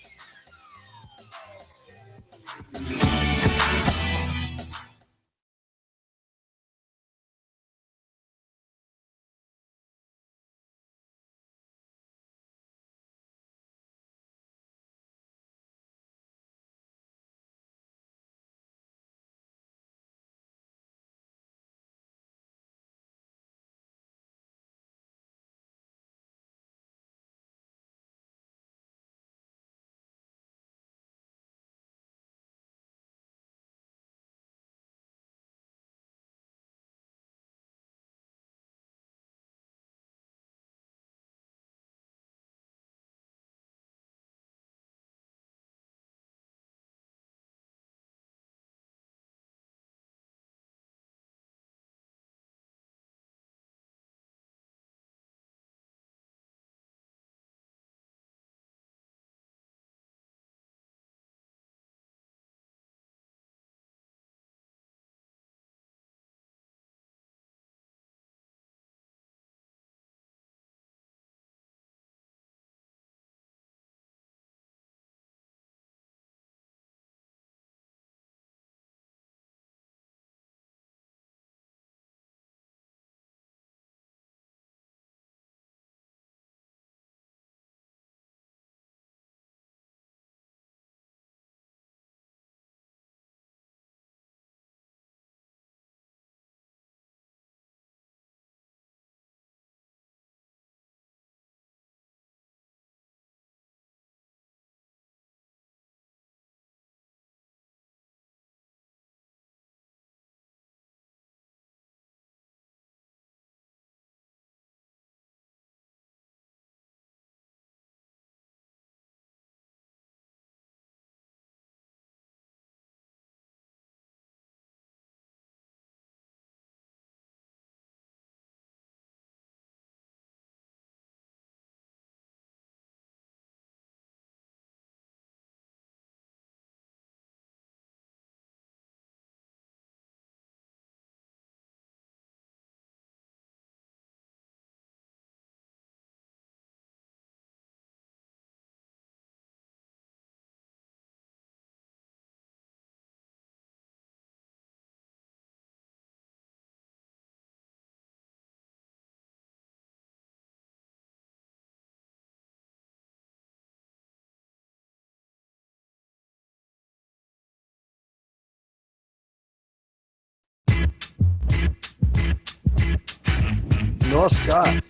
North Scott.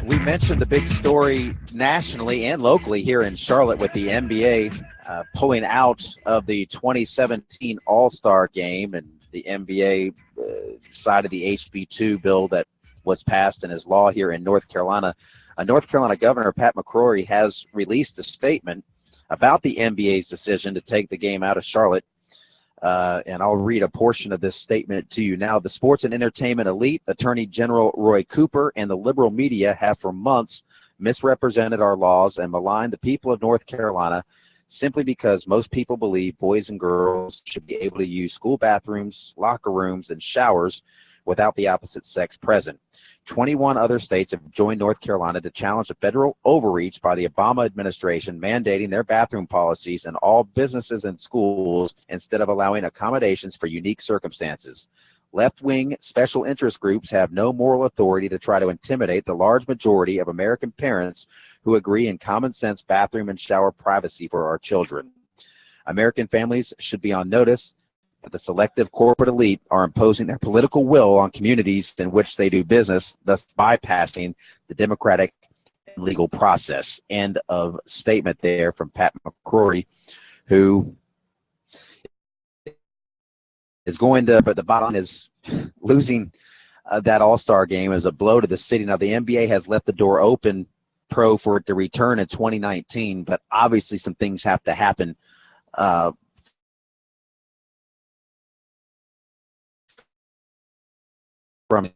We mentioned the big story nationally and locally here in Charlotte with the NBA pulling out of the 2017 All-Star game, and the NBA decided the HB2 bill that was passed and is law here in North Carolina. North Carolina Governor Pat McCrory has released a statement about the NBA's decision to take the game out of Charlotte. And I'll read a portion of this statement to you now. The sports and entertainment elite, Attorney General Roy Cooper, and the liberal media have for months misrepresented our laws and maligned the people of North Carolina simply because most people believe boys and girls should be able to use school bathrooms, locker rooms, and showers without the opposite sex present. 21 other states have joined North Carolina to challenge the federal overreach by the Obama administration mandating their bathroom policies in all businesses and schools instead of allowing accommodations for unique circumstances. Left-wing special interest groups have no moral authority to try to intimidate the large majority of American parents who agree in common sense bathroom and shower privacy for our children. American families should be on notice that the selective corporate elite are imposing their political will on communities in which they do business, thus bypassing the democratic and legal process. End of statement there from Pat McCrory, who is going to, but the bottom line is losing that All-Star game is a blow to the city. Now, the NBA has left the door open, for it to return in 2019, but obviously some things have to happen from.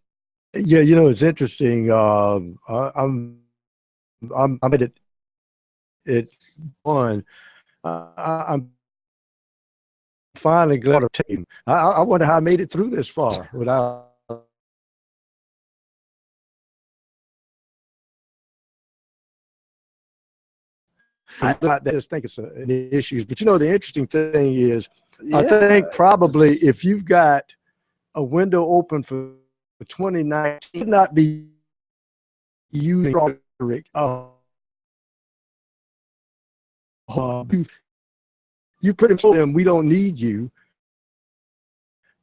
Yeah, it's interesting. I'm at it one. I'm finally glad of team. I wonder how I made it through this far without. I just think it's an issue. But the interesting thing is, I think probably if you've got a window open for 2019, should not be using rhetoric. You pretty much told them we don't need you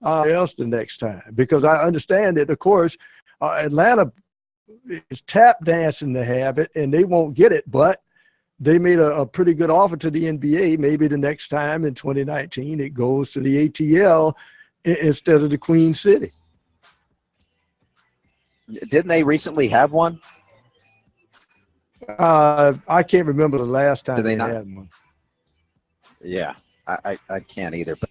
else the next time, because I understand that, of course, Atlanta is tap dancing to have it, and they won't get it, but they made a pretty good offer to the NBA. Maybe the next time in 2019 it goes to the ATL instead of the Queen City. Didn't they recently have one? I can't remember the last time they had one. Yeah, I can't either. But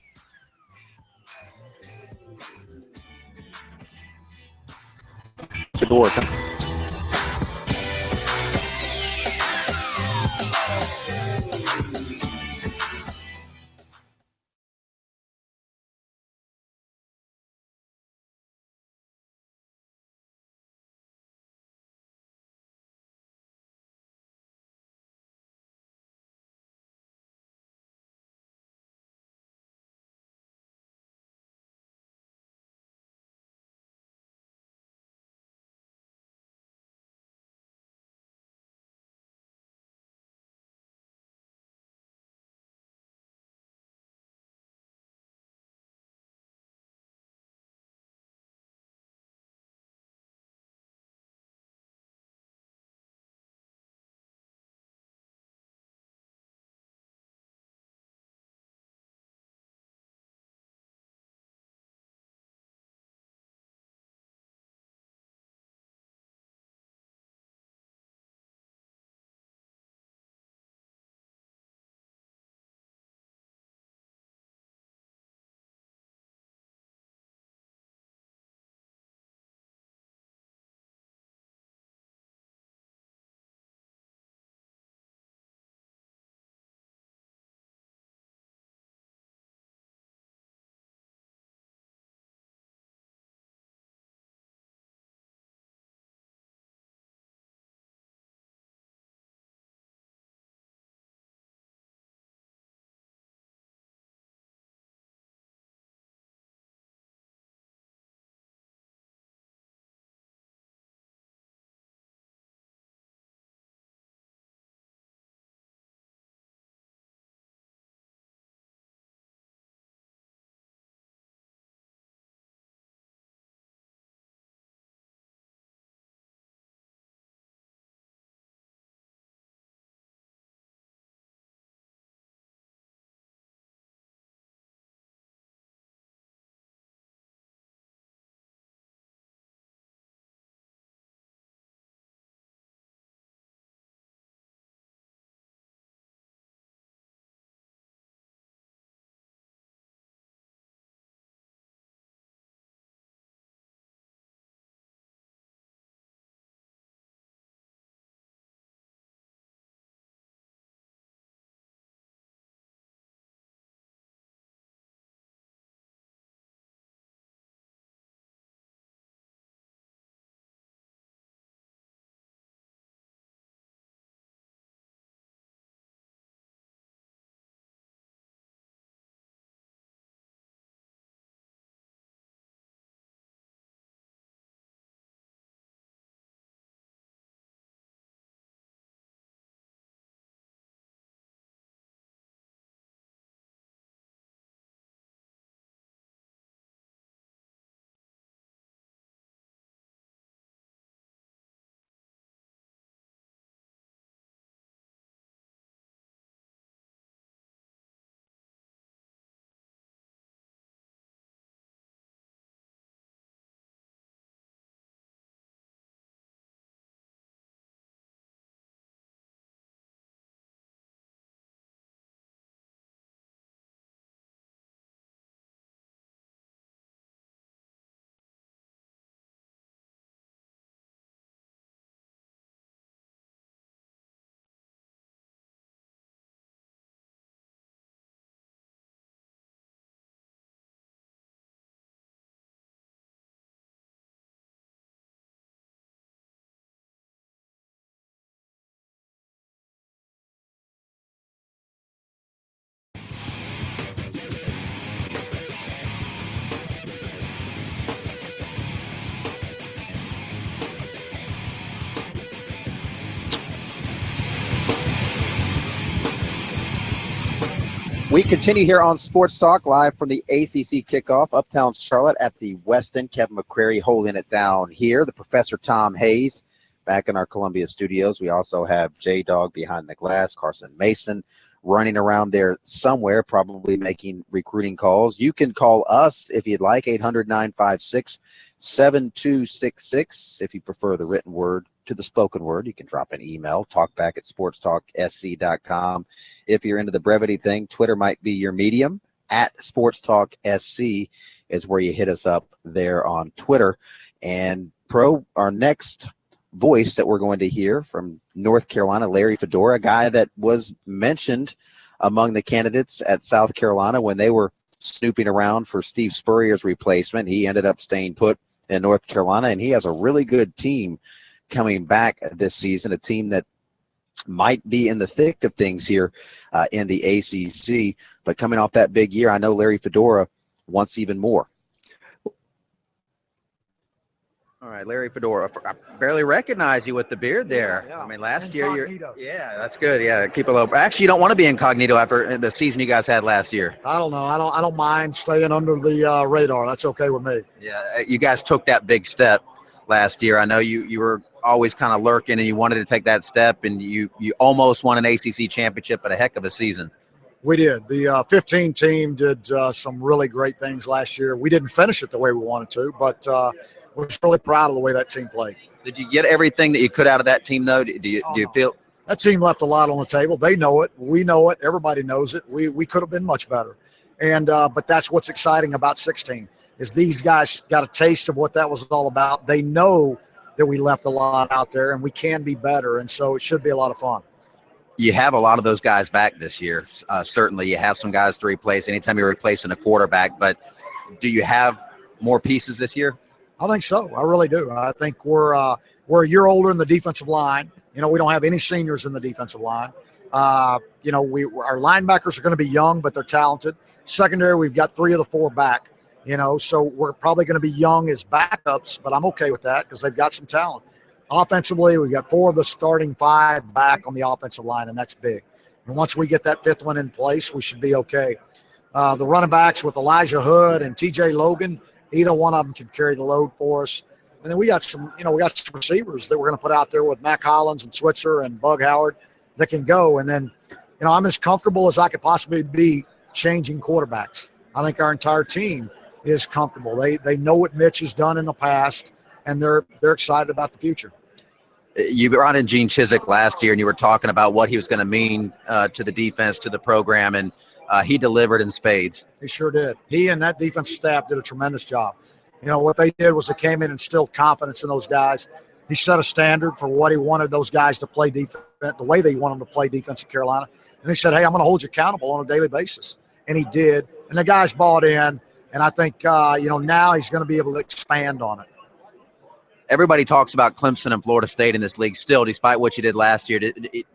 the door. We continue here on Sports Talk, live from the ACC kickoff, Uptown Charlotte at the Westin. Kevin McCrary holding it down here. The Professor Tom Hayes back in our Columbia studios. We also have J-Dog behind the glass, Carson Mason running around there somewhere, probably making recruiting calls. You can call us if you'd like, 800-956-7266. If you prefer the written word to the spoken word, you can drop an email, talkback@sportstalksc.com. If you're into the brevity thing, Twitter might be your medium. @SportsTalkSC is where you hit us up there on Twitter. And our next voice that we're going to hear from North Carolina, Larry Fedora, a guy that was mentioned among the candidates at South Carolina when they were snooping around for Steve Spurrier's replacement. He ended up staying put in North Carolina, and he has a really good team coming back this season, a team that might be in the thick of things here in the ACC. But coming off that big year, I know Larry Fedora wants even more. All right, Larry Fedora. I barely recognize you with the beard there. Yeah. I mean, last year Incognito. yeah, that's good. Yeah, keep it low. Actually, you don't want to be incognito after the season you guys had last year. I don't know. I don't mind staying under the radar. That's okay with me. Yeah, you guys took that big step last year. I know you were always kind of lurking and you wanted to take that step, and you almost won an ACC championship, but a heck of a season. We did. The 15 team did some really great things last year. We didn't finish it the way we wanted to, but we're just really proud of the way that team played. Did you get everything that you could out of that team, though? Do you feel that team left a lot on the table? They know it. We know it. Everybody knows it. We could have been much better. And but that's what's exciting about 16 is these guys got a taste of what that was all about. They know that we left a lot out there and we can be better. And so it should be a lot of fun. You have a lot of those guys back this year. Certainly you have some guys to replace anytime you're replacing a quarterback, but do you have more pieces this year? I think so. I really do. I think we're a year older in the defensive line. We don't have any seniors in the defensive line. Our linebackers are going to be young, but they're talented. Secondary, we've got 3 of the 4 back. So we're probably going to be young as backups, but I'm okay with that because they've got some talent. Offensively, we've got 4 of the starting 5 back on the offensive line, and that's big. And once we get that 5th one in place, we should be okay. The running backs with Elijah Hood and TJ Logan, either one of them can carry the load for us. And then we got some receivers that we're going to put out there with Mac Hollins and Switzer and Bug Howard that can go. And then, I'm as comfortable as I could possibly be changing quarterbacks. I think our entire team is comfortable. They know what Mitch has done in the past, and they're excited about the future. You brought in Gene Chizik last year, and you were talking about what he was going to mean to the defense, to the program, and he delivered in spades. He sure did. He and that defensive staff did a tremendous job. What they did was they came in and instilled confidence in those guys. He set a standard for what he wanted those guys to play defense, the way they want them to play defense in Carolina. And he said, hey, I'm going to hold you accountable on a daily basis. And he did. And the guys bought in. And I think, now he's going to be able to expand on it. Everybody talks about Clemson and Florida State in this league still, despite what you did last year. Do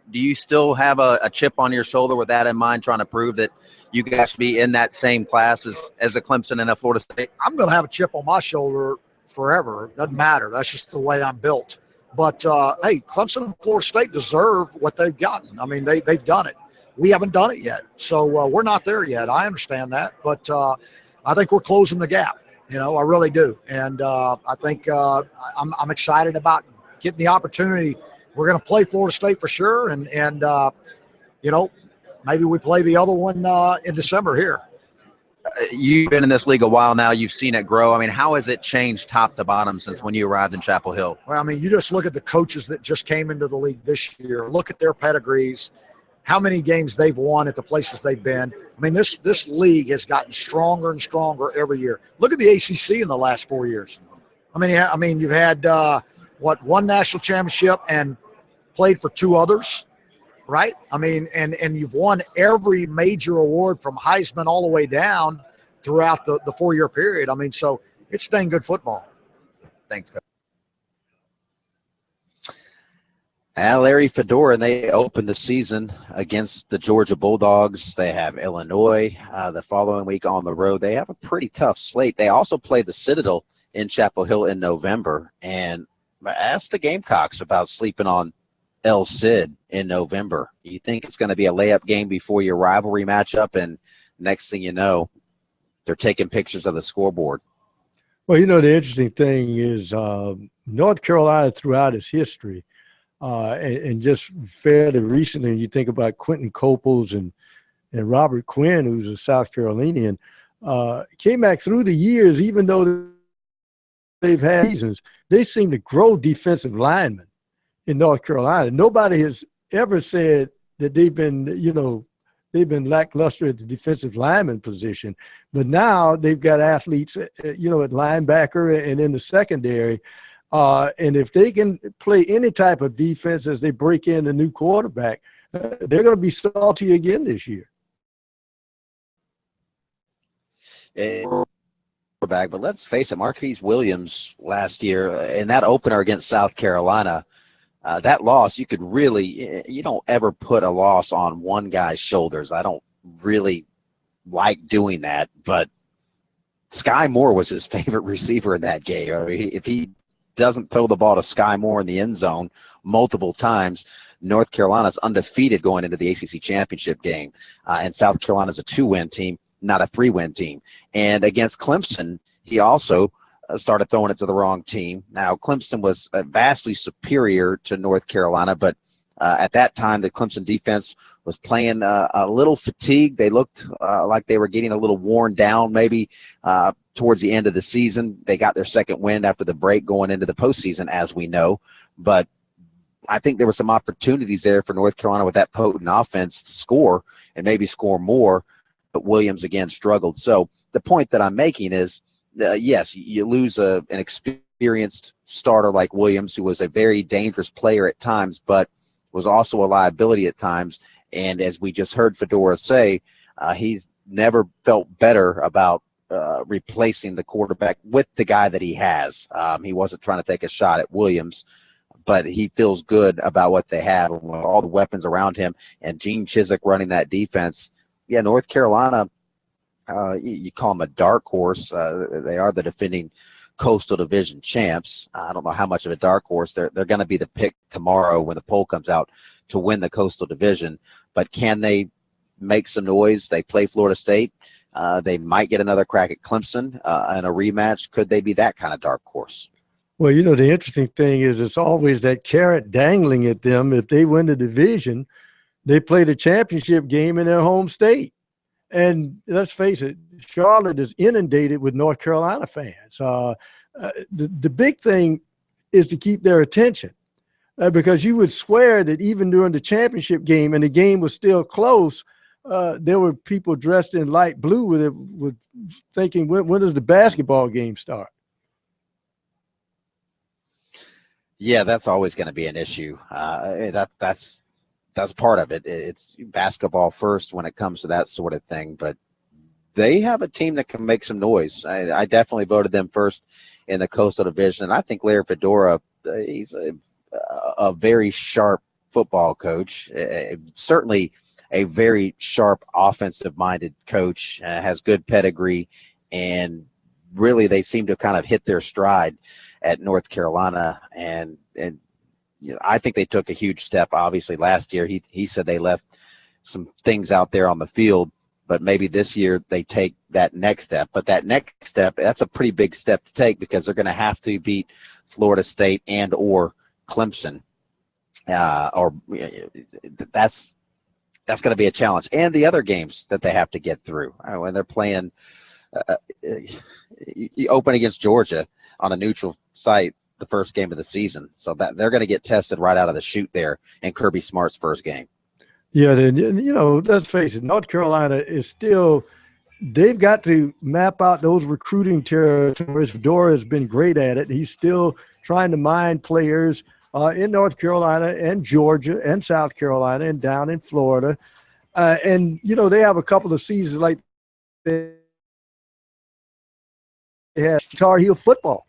you still have a chip on your shoulder with that in mind, trying to prove that you guys should be in that same class as a Clemson and a Florida State? I'm going to have a chip on my shoulder forever. Doesn't matter. That's just the way I'm built. But, hey, Clemson and Florida State deserve what they've gotten. I mean, they've done it. We haven't done it yet. So we're not there yet. I understand that. But I think we're closing the gap. I really do. And I think I'm excited about getting the opportunity. We're going to play Florida State for sure. And maybe we play the other one in December here. You've been in this league a while now. You've seen it grow. I mean, how has it changed top to bottom since when you arrived in Chapel Hill? Well, I mean, you just look at the coaches that just came into the league this year. Look at their pedigrees, how many games they've won at the places they've been. I mean, this league has gotten stronger and stronger every year. Look at the ACC in the last 4 years. I mean, you've had one national championship and played for 2 others, right? I mean, and you've won every major award from Heisman all the way down throughout the 4-year period. I mean, so it's dang good football. Thanks, Coach. Larry Fedora, and they opened the season against the Georgia Bulldogs. They have Illinois the following week on the road. They have a pretty tough slate. They also play the Citadel in Chapel Hill in November. And ask the Gamecocks about sleeping on El Cid in November. You think it's going to be a layup game before your rivalry matchup, and next thing you know, they're taking pictures of the scoreboard. Well, you know, the interesting thing is North Carolina throughout its history, and just fairly recently, you think about Quentin Coples and Robert Quinn, who's a South Carolinian, came back through the years, even though they've had seasons, they seem to grow defensive linemen in North Carolina. Nobody has ever said that they've been lackluster at the defensive lineman position, but now they've got athletes, at linebacker and in the secondary. And if they can play any type of defense as they break in a new quarterback, they're going to be salty again this year. Quarterback, but let's face it, Marquise Williams last year in that opener against South Carolina, that loss, you don't ever put a loss on one guy's shoulders. I don't really like doing that, but Sky Moore was his favorite receiver in that game. I mean, if he doesn't throw the ball to Sky Moore in the end zone multiple times, North Carolina's undefeated going into the ACC championship game, and South Carolina's a 2-win team, not a 3-win team. And against Clemson, he also started throwing it to the wrong team. Now, Clemson was vastly superior to North Carolina, but at that time, the Clemson defense was playing a little fatigued. They looked like they were getting a little worn down maybe towards the end of the season. They got their second win after the break going into the postseason, as we know. But I think there were some opportunities there for North Carolina with that potent offense to score and maybe score more, but Williams, again, struggled. So the point that I'm making is, yes, you lose an experienced starter like Williams, who was a very dangerous player at times, but was also a liability at times. And as we just heard Fedora say, he's never felt better about replacing the quarterback with the guy that he has. He wasn't trying to take a shot at Williams, but he feels good about what they have and with all the weapons around him and Gene Chizik running that defense. Yeah, North Carolina, you call them a dark horse. They are the defending Coastal Division champs. I don't know how much of a dark horse. They're going to be the pick tomorrow when the poll comes out to win the Coastal Division. But can they make some noise? They play Florida State. They might get another crack at Clemson in a rematch. Could they be that kind of dark horse? Well, you know, the interesting thing is it's always that carrot dangling at them. If they win the division, they play the championship game in their home state. And let's face it, Charlotte is inundated with North Carolina fans. The big thing is to keep their attention because you would swear that even during the championship game and the game was still close, there were people dressed in light blue with thinking, when does the basketball game start? Yeah, that's always going to be an issue. That's part of it. It's basketball first when it comes to that sort of thing. But they have a team that can make some noise. I definitely voted them first in the Coastal Division. And I think Larry Fedora, he's a very sharp football coach, certainly a very sharp offensive-minded coach, has good pedigree, and really they seem to kind of hit their stride at North Carolina. And I think they took a huge step. Obviously, last year he said they left some things out there on the field, but maybe this year they take that next step. But that next step, that's a pretty big step to take because they're going to have to beat Florida State and or Clemson, or that's going to be a challenge. And the other games that they have to get through when they're playing, you open against Georgia on a neutral site the first game of the season, so that they're going to get tested right out of the chute there in Kirby Smart's first game. Yeah, then, you know, let's face it, North Carolina is still – they've got to map out those recruiting territories. Fedora has been great at it. He's still trying to mine players in North Carolina and Georgia and South Carolina and down in Florida. And, you know, they have a couple of seasons like they had Tar Heel football.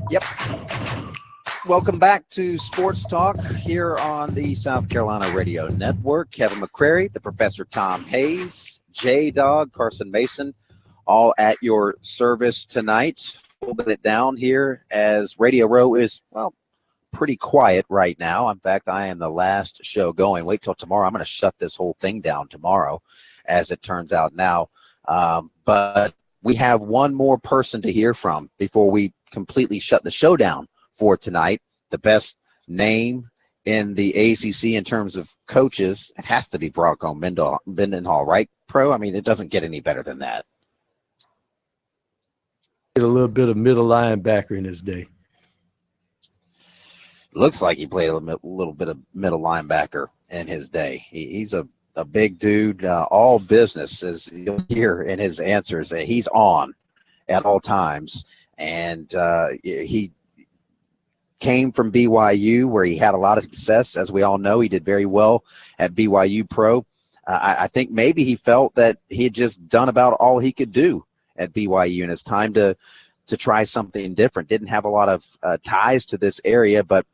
Yep. Welcome back to Sports Talk here on the South Carolina Radio Network. Kevin McCrary, the Professor Tom Hayes, J-Dog, Carson Mason, all at your service tonight. Holding it down here as Radio Row is, well, pretty quiet right now. In fact, I am the last show going. Wait till tomorrow. I'm going to shut this whole thing down tomorrow, as it turns out now. But we have one more person to hear from before we completely shut the show down for tonight. The best name in the ACC in terms of coaches, it has to be Bronco Mendenhall, right, Pro? I mean, it doesn't get any better than that. A little bit of middle linebacker in his day. Looks like he played a little bit of middle linebacker in his day. He's a big dude, all business, as you'll hear in his answers. He's on at all times, and he came from BYU, where he had a lot of success. As we all know, he did very well at BYU Pro. I think maybe he felt that he had just done about all he could do at BYU, and it's time to try something different. Didn't have a lot of ties to this area, but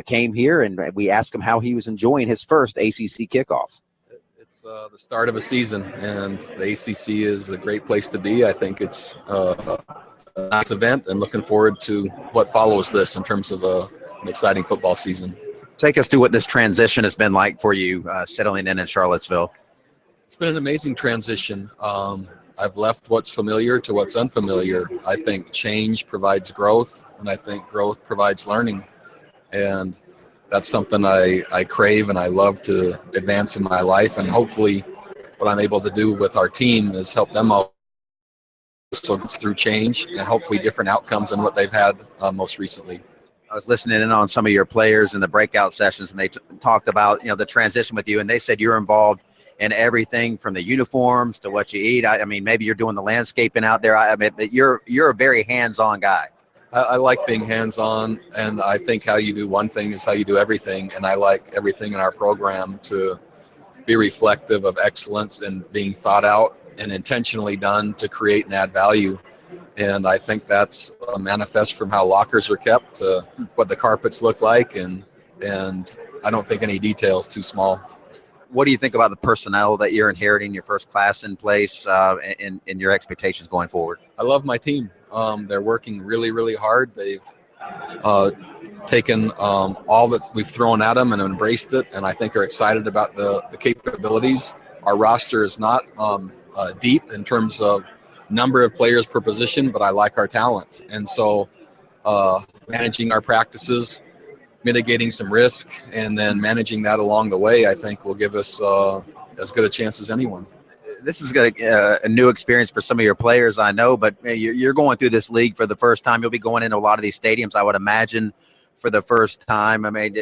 came here, and we asked him how he was enjoying his first ACC kickoff. It's the start of a season, and the ACC is a great place to be. I think it's a nice event, and looking forward to what follows this in terms of an exciting football season. Take us through what this transition has been like for you, settling in Charlottesville. It's been an amazing transition. I've left what's familiar to what's unfamiliar. I think change provides growth, and I think growth provides learning. And that's something I crave and I love to advance in my life. And hopefully what I'm able to do with our team is help them all through change and hopefully different outcomes than what they've had most recently. I was listening in on some of your players in the breakout sessions, and they talked about, the transition with you, and they said you're involved in everything from the uniforms to what you eat. I mean, maybe you're doing the landscaping out there. I mean, you're a very hands-on guy. I like being hands-on, and I think how you do one thing is how you do everything, and I like everything in our program to be reflective of excellence and being thought out and intentionally done to create and add value. And I think that's a manifest from how lockers are kept to what the carpets look like, and I don't think any detail is too small. What do you think about the personnel that you're inheriting, your first class in place, and your expectations going forward? I love my team. They're working really, really hard. They've taken all that we've thrown at them and embraced it, and I think are excited about the capabilities. Our roster is not deep in terms of number of players per position, but I like our talent. And so managing our practices, mitigating some risk, and then managing that along the way, I think will give us as good a chance as anyone. This is a new experience for some of your players, I know, but you're going through this league for the first time. You'll be going into a lot of these stadiums, I would imagine, for the first time. I mean,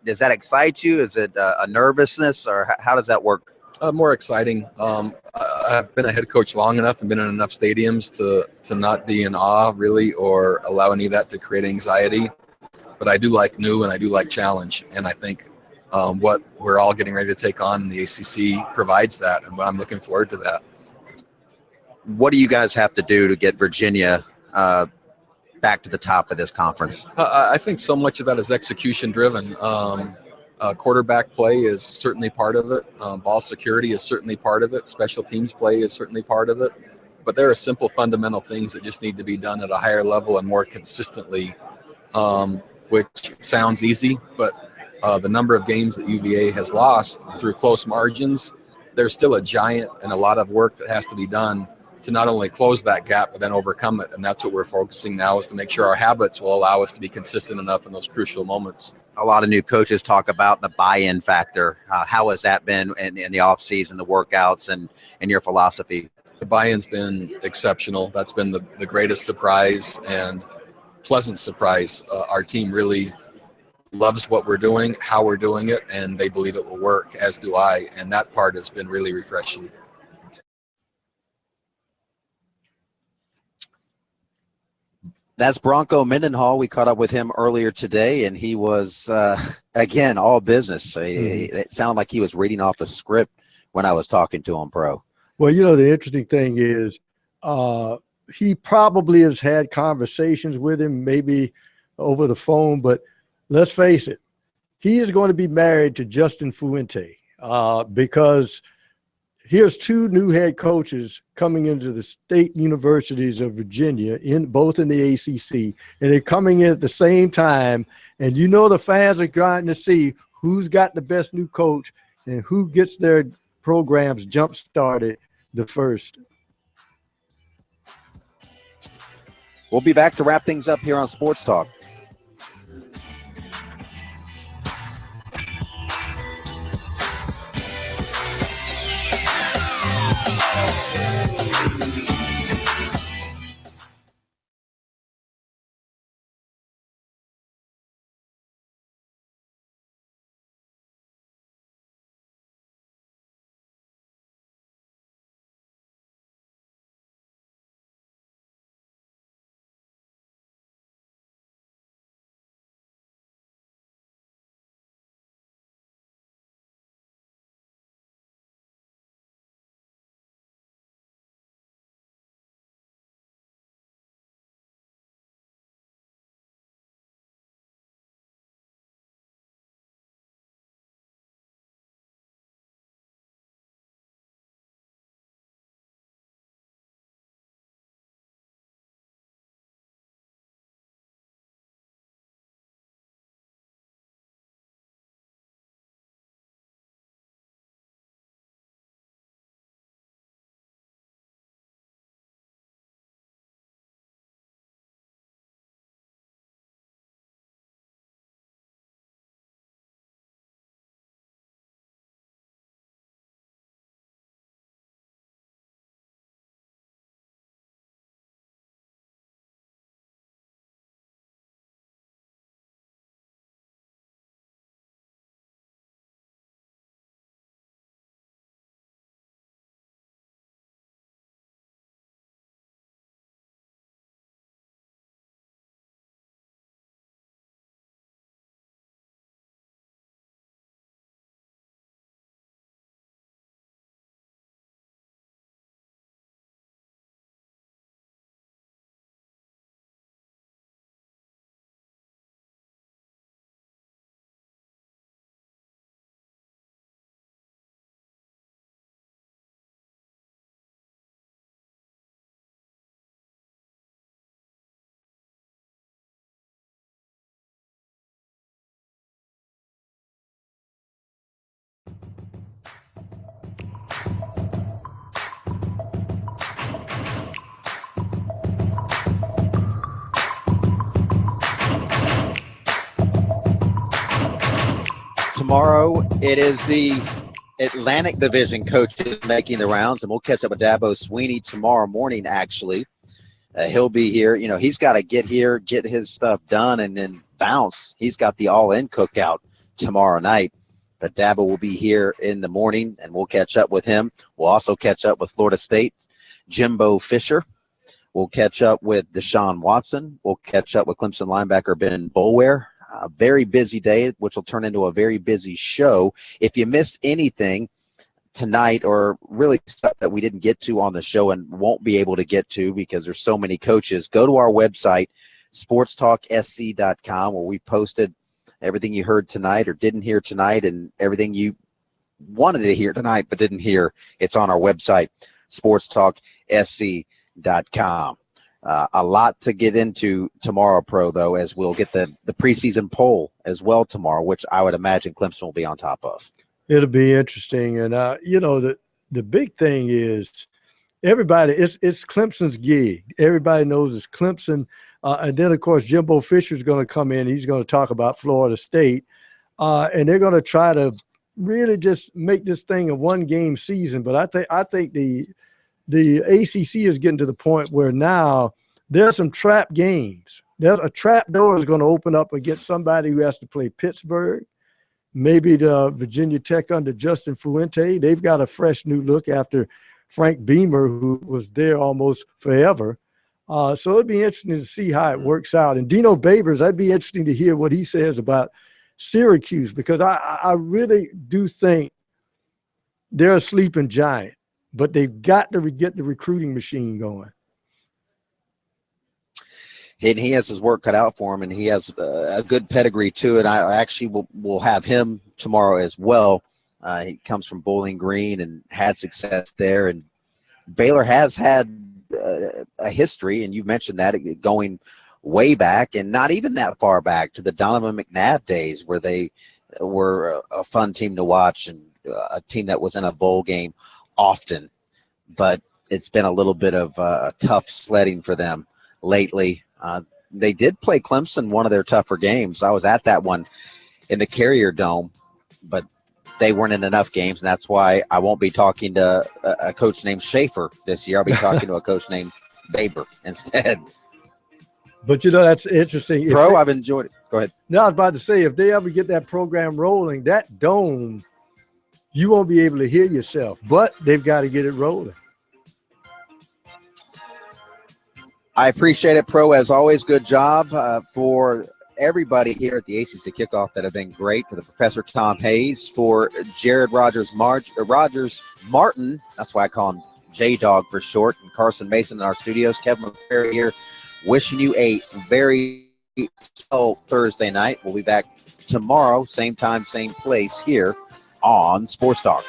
does that excite you? Is it a nervousness, or how does that work? More exciting. I've been a head coach long enough and been in enough stadiums to not be in awe, really, or allow any of that to create anxiety. But I do like new, and I do like challenge, and I think what we're all getting ready to take on in the ACC provides that, and I'm looking forward to that. What do you guys have to do to get Virginia back to the top of this conference? I think so much of that is execution driven. Quarterback play is certainly part of it. Ball security is certainly part of it. Special teams play is certainly part of it. But there are simple fundamental things that just need to be done at a higher level and more consistently, which sounds easy, but the number of games that UVA has lost through close margins, there's still a giant and a lot of work that has to be done to not only close that gap, but then overcome it. And that's what we're focusing now, is to make sure our habits will allow us to be consistent enough in those crucial moments. A lot of new coaches talk about the buy-in factor. How has that been in the offseason, the workouts, and your philosophy? The buy-in's been exceptional. That's been the greatest surprise and pleasant surprise. Our team really loves what we're doing, how we're doing it, and they believe it will work, as do I. And that part has been really refreshing. That's Bronco Mendenhall. We caught up with him earlier today, and he was, again, all business. It sounded like he was reading off a script when I was talking to him, Pro. Well, the interesting thing is he probably has had conversations with him, maybe over the phone, but let's face it, he is going to be married to Justin Fuente because here's two new head coaches coming into the state universities of Virginia, both in the ACC, and they're coming in at the same time. And you know the fans are trying to see who's got the best new coach and who gets their programs jump-started the first. We'll be back to wrap things up here on Sports Talk. Tomorrow, it is the Atlantic Division coaches making the rounds, and we'll catch up with Dabo Sweeney tomorrow morning, actually. He'll be here. You know, he's got to get here, get his stuff done, and then bounce. He's got the all-in cookout tomorrow night. But Dabo will be here in the morning, and we'll catch up with him. We'll also catch up with Florida State, Jimbo Fisher. We'll catch up with Deshaun Watson. We'll catch up with Clemson linebacker Ben Boulware. A very busy day, which will turn into a very busy show. If you missed anything tonight, or really stuff that we didn't get to on the show and won't be able to get to because there's so many coaches, go to our website, sportstalksc.com, where we posted everything you heard tonight or didn't hear tonight, and everything you wanted to hear tonight but didn't hear. It's on our website, sportstalksc.com. A lot to get into tomorrow, Pro, though, as we'll get the preseason poll as well tomorrow, which I would imagine Clemson will be on top of. It'll be interesting. And, you know, the big thing is everybody, it's Clemson's gig. Everybody knows it's Clemson. And then, of course, Jimbo Fisher's going to come in. He's going to talk about Florida State. And they're going to try to really just make this thing a one-game season. But I think the ACC is getting to the point where now there's some trap games. There's a trap door is going to open up against somebody who has to play Pittsburgh, maybe the Virginia Tech under Justin Fuente. They've got a fresh new look after Frank Beamer, who was there almost forever. So it'd be interesting to see how it works out. And Dino Babers, I'd be interesting to hear what he says about Syracuse, because I really do think they're a sleeping giant. But they've got to get the recruiting machine going. he has his work cut out for him, and he has a good pedigree too. And I actually will have him tomorrow as well. He comes from Bowling Green and had success there. And Baylor has had a history, and you mentioned that, going way back, and not even that far back to the Donovan McNabb days, where they were a fun team to watch and a team that was in a bowl game often. But it's been a little bit of tough sledding for them lately. They did play Clemson one of their tougher games. I was at that one in the Carrier Dome, but they weren't in enough games, and that's why I won't be talking to a coach named Schaefer this year. I'll be talking to a coach named Baber instead. But that's interesting. I've enjoyed it. Go ahead. No, I was about to say, if they ever get that program rolling, that dome, you won't be able to hear yourself, but they've got to get it rolling. I appreciate it, Pro. As always, good job for everybody here at the ACC Kickoff that have been great. For the Professor Tom Hayes, for Jared Rogers Martin, that's why I call him J-Dog for short, and Carson Mason in our studios. Kevin McCrary here, wishing you a very swell Thursday night. We'll be back tomorrow, same time, same place here on Sports Talk.